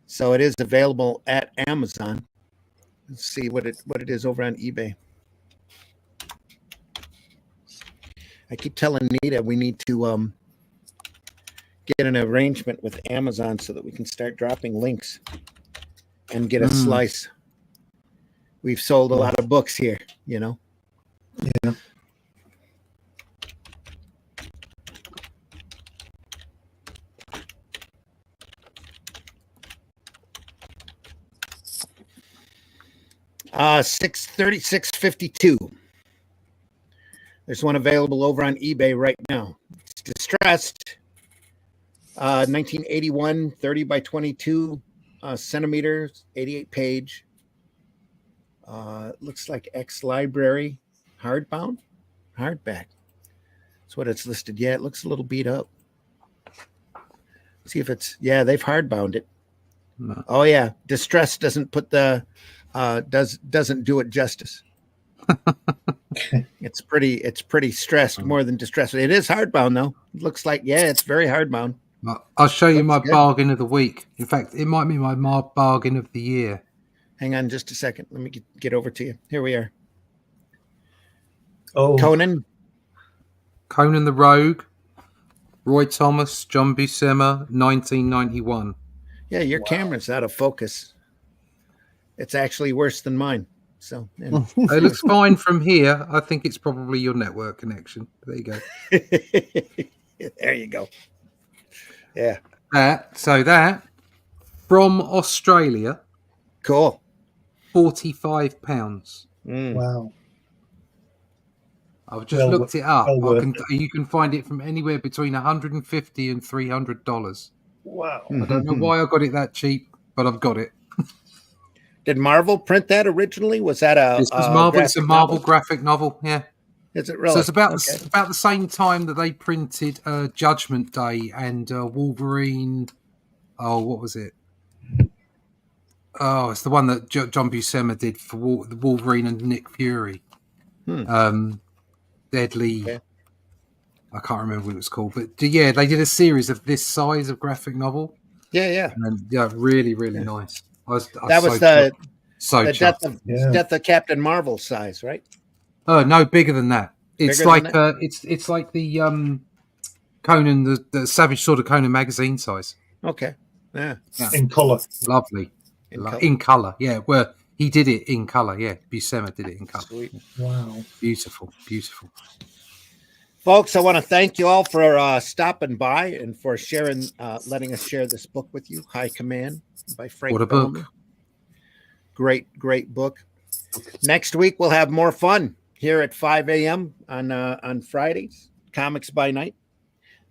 So it is available at Amazon. Let's see what it is over on eBay. I keep telling Nita we need to get an arrangement with Amazon so that we can start dropping links and get a slice. We've sold a lot of books here, you know. Yeah. $636.52. There's one available over on eBay right now. It's distressed. 1981, 30 by 22 centimeters, 88 page. Looks like ex-library, hardbound, hardback. That's what it's listed. Yeah, it looks a little beat up. See if it's, yeah, they've hardbound it. No. Oh yeah, distress doesn't put the doesn't do it justice. It's pretty stressed, more than distressed. It is hardbound though. It looks like, yeah, it's very hardbound. I'll show you Looks my good. bargain of the week. In fact, it might be my bargain of the year. Hang on just a second. Let me get over to you. Here we are. Oh, Conan. Conan the Rogue, Roy Thomas, John Buscema, 1991. Yeah, your camera's out of focus. It's actually worse than mine. So yeah. It looks fine from here. I think it's probably your network connection. There you go. There you go. Yeah. That from Australia, Cool. £45. wow. I've just Well, looked it up. well worth You can find it from anywhere between $150 and $300. Wow. I don't know why I got it that cheap, but I've got it. Did Marvel print that originally? Was that a This was Marvel. It's a graphic Marvel novel? graphic novel. Yeah. Is it really? So it's about Okay. about the same time that they printed Judgment Day and Wolverine. Oh, what was it? Oh, it's the one that John Buscema did for Wolverine and Nick Fury. Deadly. Okay. I can't remember what it was called, but yeah, they did a series of this size of graphic novel, Yeah. and yeah, really nice. That was the chuffed. Death of Captain Marvel size, right? Oh no, bigger than that. It's Bigger like than it's like the Conan, the Savage Sword of Conan magazine size. Okay. Yeah. In colour. Lovely. In color. Yeah, where he did it in color. Yeah, Buscema did it in color. Sweet. Wow. Beautiful. Folks, I want to thank you all for stopping by and for sharing, letting us share this book with you. High Command by Frank What a book. Bellamy. Great book. Next week, we'll have more fun here at 5 a.m. on Fridays, Comics by Night.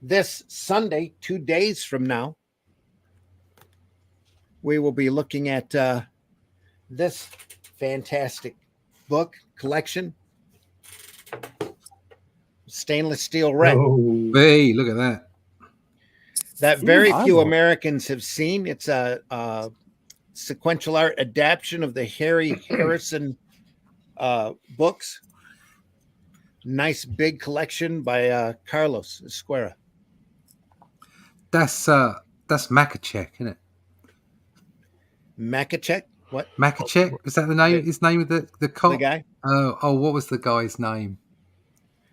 This Sunday, 2 days from now, we will be looking at this fantastic book collection, Stainless Steel Red, Oh, Hey, look at that. that very I few know. Americans have seen. It's a sequential art adaptation of the Harry Harrison books. Nice big collection by Carlos Esquerra. That's Makachek, isn't it? Makachek? What? Makachek? Is that the name? His name of the cop? The guy? Oh, what was the guy's name?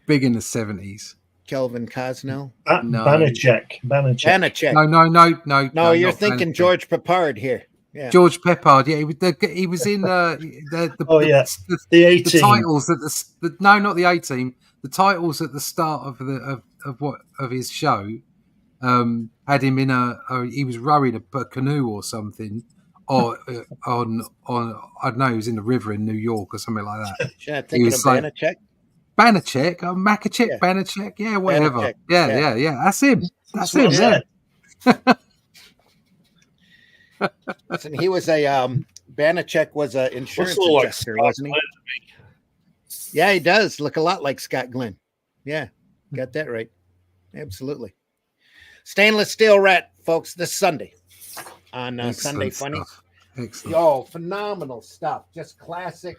Big in the 70s. Kelvin Cosnell? No. Banachek. Banachek. No. No, you're not thinking Banachek. George Peppard here. Yeah. George Peppard. Yeah, he was in Oh, yeah. The 18. the titles at the no, not the 18. The titles at the start of his show had him in he was rowing a canoe or something, or on I don't know, he was in the river in New York or something like that. Yeah, thinking of was like- Banachek. Banachek, Makachek, Yeah. Banachek, yeah, whatever. Banachek, Yeah. That's him. That's what him. I Yeah. said. Listen, he was a Banachek was an insurance Looks a little like adjuster, Scott wasn't he? Yeah, he does look a lot like Scott Glenn. Yeah, got that right. Absolutely. Stainless Steel Rat, folks, this Sunday on Sunday Excellent Funnies. stuff. Excellent. Yo, phenomenal stuff. Just classic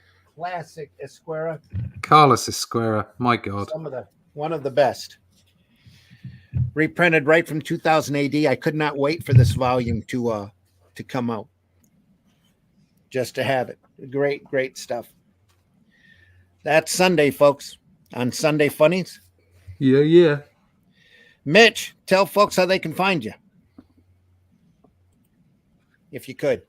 Esquerra. Carlos Esquerra, my God. One of the best. reprinted right from 2000 AD. I could not wait for this volume to come out. Just to have it. Great stuff. That's Sunday, folks. On Sunday Funnies. Yeah. Mitch, tell folks how they can find you. If you could.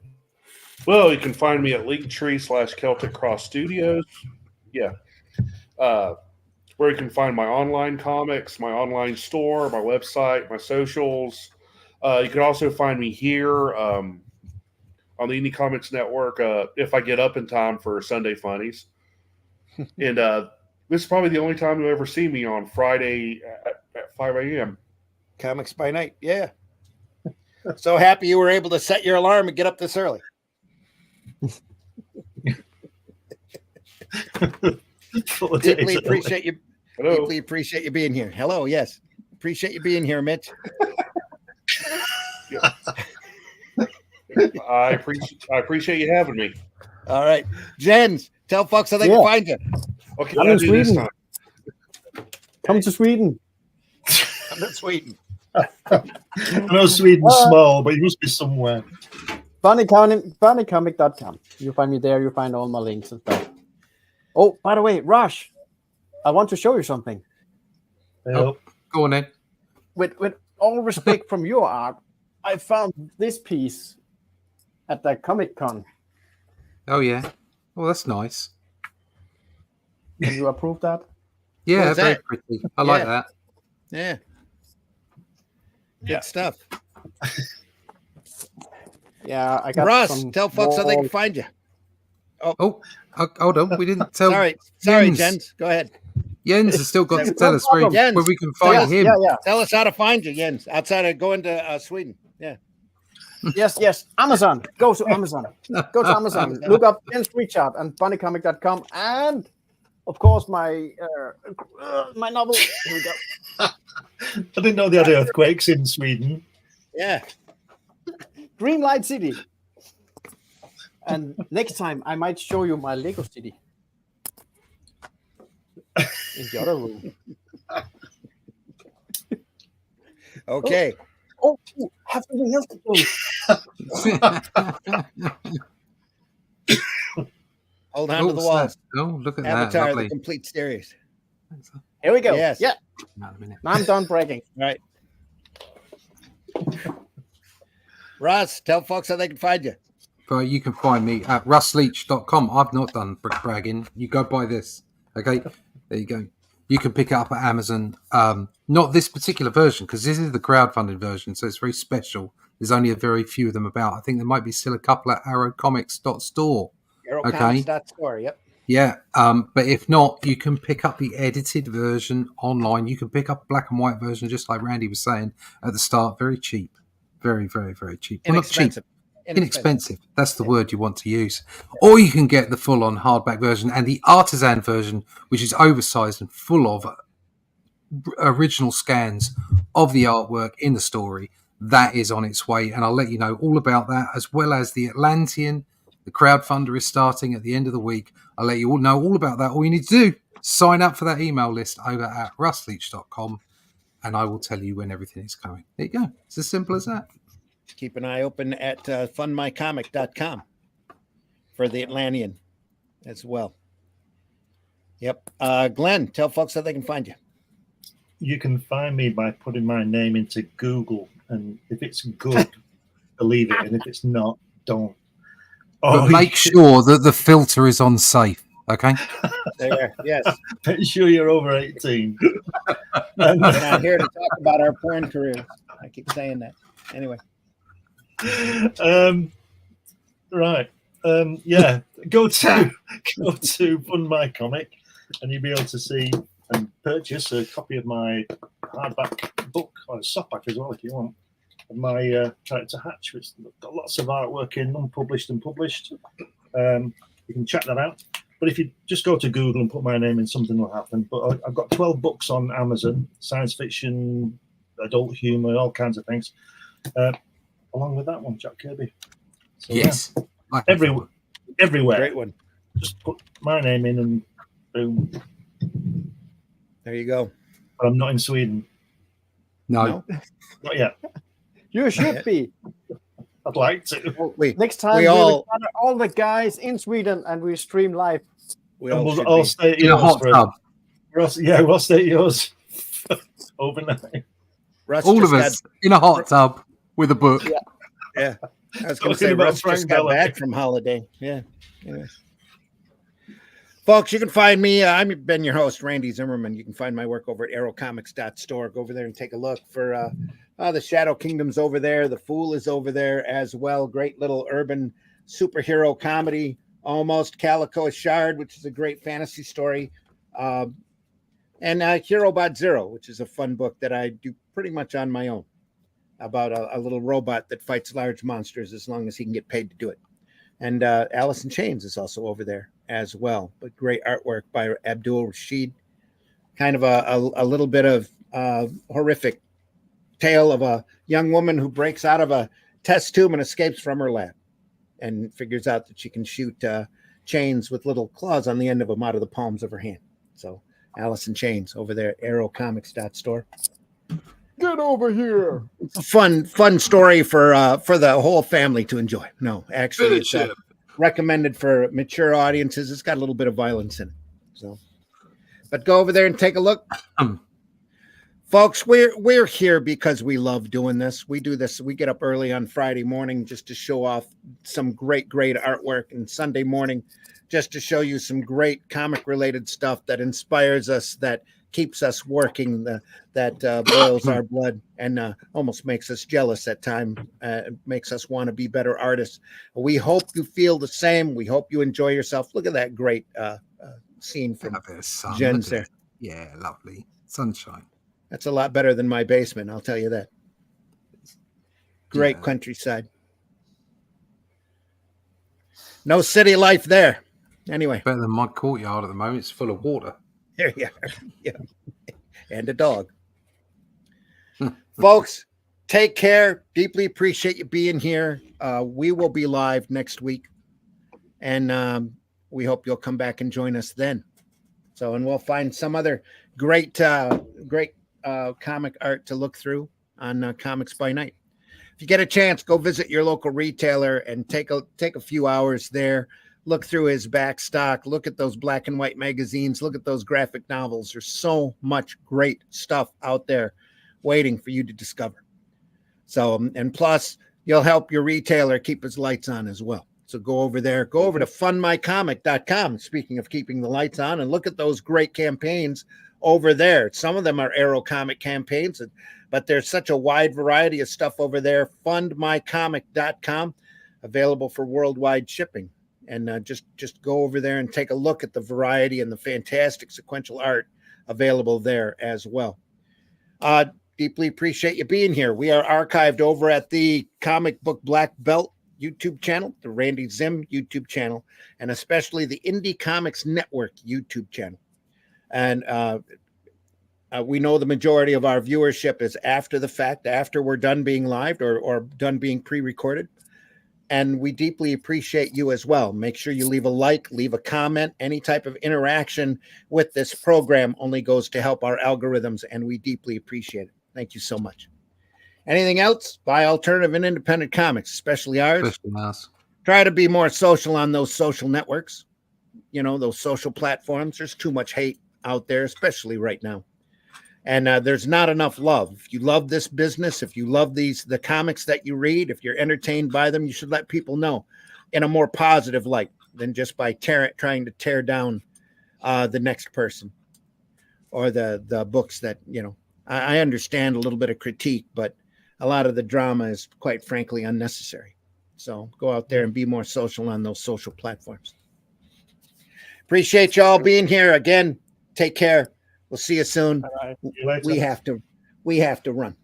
Well, you can find me at Linktree/Celtic Cross Studios. Yeah. Where you can find my online comics, my online store, my website, my socials. You can also find me here on the Indie Comics Network if I get up in time for Sunday Funnies. And this is probably the only time you'll ever see me on Friday at 5 a.m. Comics by Night. Yeah. So happy you were able to set your alarm and get up this early. Deeply appreciate you. Hello. Deeply appreciate you being here. Hello. Yes. Appreciate you being here, Mitch. Yeah. I appreciate you having me. All right. Jens, tell folks how they can find you. Okay, I'm what in do I do this Sweden. time? Come to Sweden. I'm in Sweden. I know Sweden's small, but you must be somewhere. Funnycomic.com. You find me there. You find all my links and stuff. Oh, by the way, Rush, I want to show you something. Oh, go on then. With all respect from your art, I found this piece at the Comic Con. Oh yeah. Well, that's nice. Can you approve that? Yeah, What's very that? pretty. I like Yeah. that. Yeah. Good Yeah. stuff. Yeah, I got Ross, some tell folks how they can wall- find you. Oh, hold on. We didn't tell. Sorry, Jens. Jens. Go ahead. Jens has still got to No tell us where, problem. where we can find him. Yeah. Tell us how to find you, Jens, outside of going to Sweden. Yeah. Yes. Amazon. Go to Amazon. Go to Amazon. Look up Jens Richard and funnycomic.com, and of course my novel. Here we go. I didn't know they had earthquakes in Sweden. Yeah. Dreamlight City. And next time I might show you my Lego City in the other room. Okay. Oh, have something else to do. Hold on to the What's walls. that? Oh, look at that. Avatar, the Lovely. complete series. Here we go. Yes. Yeah. Not a minute. Now I'm done bragging. Right. Ross, tell folks how they can find you. But you can find me at russleach.com. I've not done bragging. You go buy this. Okay. There you go. You can pick it up at Amazon. Not this particular version, because this is the crowdfunded version, so it's very special. There's only a very few of them about. I think there might be still a couple at arrowcomics.store. Aerocomics.store. Yep. Yeah, but if not, you can pick up the edited version online. You can pick up a black and white version, just like Randy was saying at the start. Very cheap. Very, very, very cheap. Well, not cheap. Inexpensive. That's the word you want to use. Or you can get the full-on hardback version and the artisan version, which is oversized and full of original scans of the artwork in the story. That is on its way, and I'll let you know all about that, as well as the Atlantean. The crowdfunder is starting at the end of the week. I'll let you all know all about that. All you need to do, sign up for that email list over at russleach.com, and I will tell you when everything is coming. There you go. It's as simple as that. Keep an eye open at fundmycomic.com for the Atlantean as well. Yep. Glenn, tell folks how they can find you. You can find me by putting my name into Google, and if it's good, believe it, and if it's not, don't. But make sure that the filter is on safe, okay? There, yes. Make sure you're over 18. We're not here to talk about our porn careers. I keep saying that. Anyway. Right. Yeah. Go to Fund My Comic, and you'll be able to see and purchase a copy of my hardback book, or a softback as well, if you want, of my Character Hatch, which got lots of artwork in, unpublished and published. You can check that out. But if you just go to Google and put my name in, something will happen. But I've got 12 books on Amazon, science fiction, adult humor, all kinds of things. Along with that one, Jack Kirby. So, Yes. yeah, Like everywhere. Great one. Just put my name in and boom. There you go. But I'm not in Sweden. No. Not yet. You should be. I'd like to. Well, we Next time We we all- will gather all the guys in Sweden and we stream live. we And all we'll should all be. stay at In a yours hot for tub. we'll stay at yours overnight. Russ All just of us in a hot tub with a book. Yeah. I was going to Talking say, about Russ Frank just got Bella. back from holiday. Yeah. Anyway. Folks, you can find me. I've been your host, Randy Zimmerman. You can find my work over at aerocomics.store. Go over there and take a look for the Shadow Kingdom's over there. The Fool is over there as well. Great little urban superhero comedy, almost. Calico Shard, which is a great fantasy story. And HeroBot Zero, which is a fun book that I do pretty much on my own about a little robot that fights large monsters as long as he can get paid to do it. And Alice in Chains is also over there as well. But great artwork by Abdul Rashid. Kind of a little bit of horrific tale of a young woman who breaks out of a test tube and escapes from her lab and figures out that she can shoot chains with little claws on the end of them out of the palms of her hand. So Alice in Chains over there at aerocomics.store. Get over here. It's a fun story for the whole family to enjoy. No, actually, it's recommended for mature audiences. It's got a little bit of violence in it. So, but go over there and take a look. Folks, we're here because we love doing this. We do this. We get up early on Friday morning just to show off some great artwork, and Sunday morning just to show you some great comic related stuff that inspires us, that keeps us working, that boils our blood and almost makes us jealous at times, makes us want to be better artists. We hope you feel the same. We hope you enjoy yourself. Look at that great scene from Sun, Jen's there. Yeah, lovely. Sunshine. That's a lot better than my basement, I'll tell you that. Great Yeah. countryside. No city life there. Anyway, Better than my courtyard at the moment. It's full of water. there you are. Yeah. And a dog. Folks, take care. Deeply appreciate you being here. We will be live next week. And we hope you'll come back and join us then. So, and we'll find some other great comic art to look through on Comics by Night. If you get a chance, go visit your local retailer and take a few hours there. Look through his back stock. Look at those black and white magazines. Look at those graphic novels. There's so much great stuff out there waiting for you to discover. So, and plus, you'll help your retailer keep his lights on as well. So go over there. Go over to fundmycomic.com. Speaking of keeping the lights on, and look at those great campaigns over there. Some of them are Aero Comic campaigns, but there's such a wide variety of stuff over there. Fundmycomic.com, available for worldwide shipping. And just go over there and take a look at the variety and the fantastic sequential art available there as well. Deeply appreciate you being here. We are archived over at the Comic Book Black Belt YouTube channel, the Randy Zim YouTube channel, and especially the Indie Comics Network YouTube channel. And we know the majority of our viewership is after the fact, after we're done being live or done being pre-recorded. And we deeply appreciate you as well. Make sure you leave a like, leave a comment. Any type of interaction with this program only goes to help our algorithms, and we deeply appreciate it. Thank you so much. Anything else? Buy alternative and independent comics, especially ours. Especially us. Try to be more social on those social networks, those social platforms. There's too much hate out there, especially right now. And there's not enough love. If you love this business, if you love the comics that you read, if you're entertained by them, you should let people know in a more positive light than just by trying to tear down the next person or the books that, I understand a little bit of critique, but a lot of the drama is quite frankly unnecessary. So go out there and be more social on those social platforms. Appreciate y'all being here again. Take care. We'll see you soon. Right. See you later. We have to run.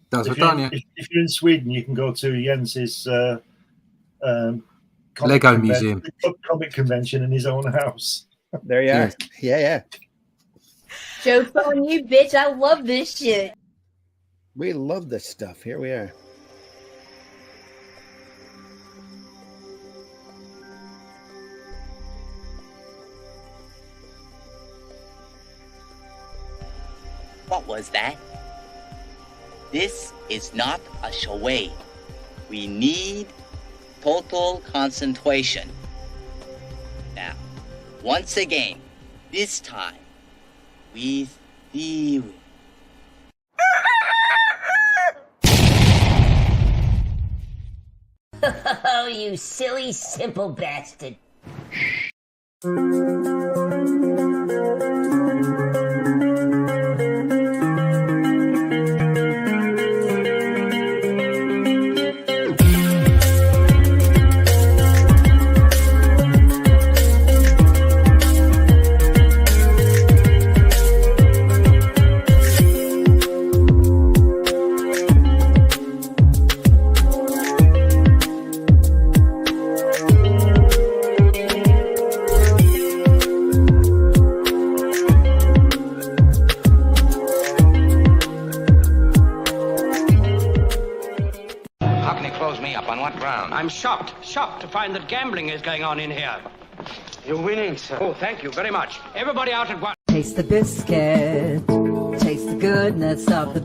That's If what done, you're, yeah. if you're in Sweden, you can go to Jens's comic Lego museum. comic convention in his own house. There you are. Yeah. Joke's on you, bitch. I love this shit. We love this stuff. Here we are. What was that? This is not a charade. We need total concentration. Now, once again, this time, with theory. Oh, you silly, simple bastard. How can you close me up? On what ground? I'm shocked to find that gambling is going on in here. You're winning, sir. Oh, thank you very much. Everybody out at once. Taste the biscuit. Taste the goodness of the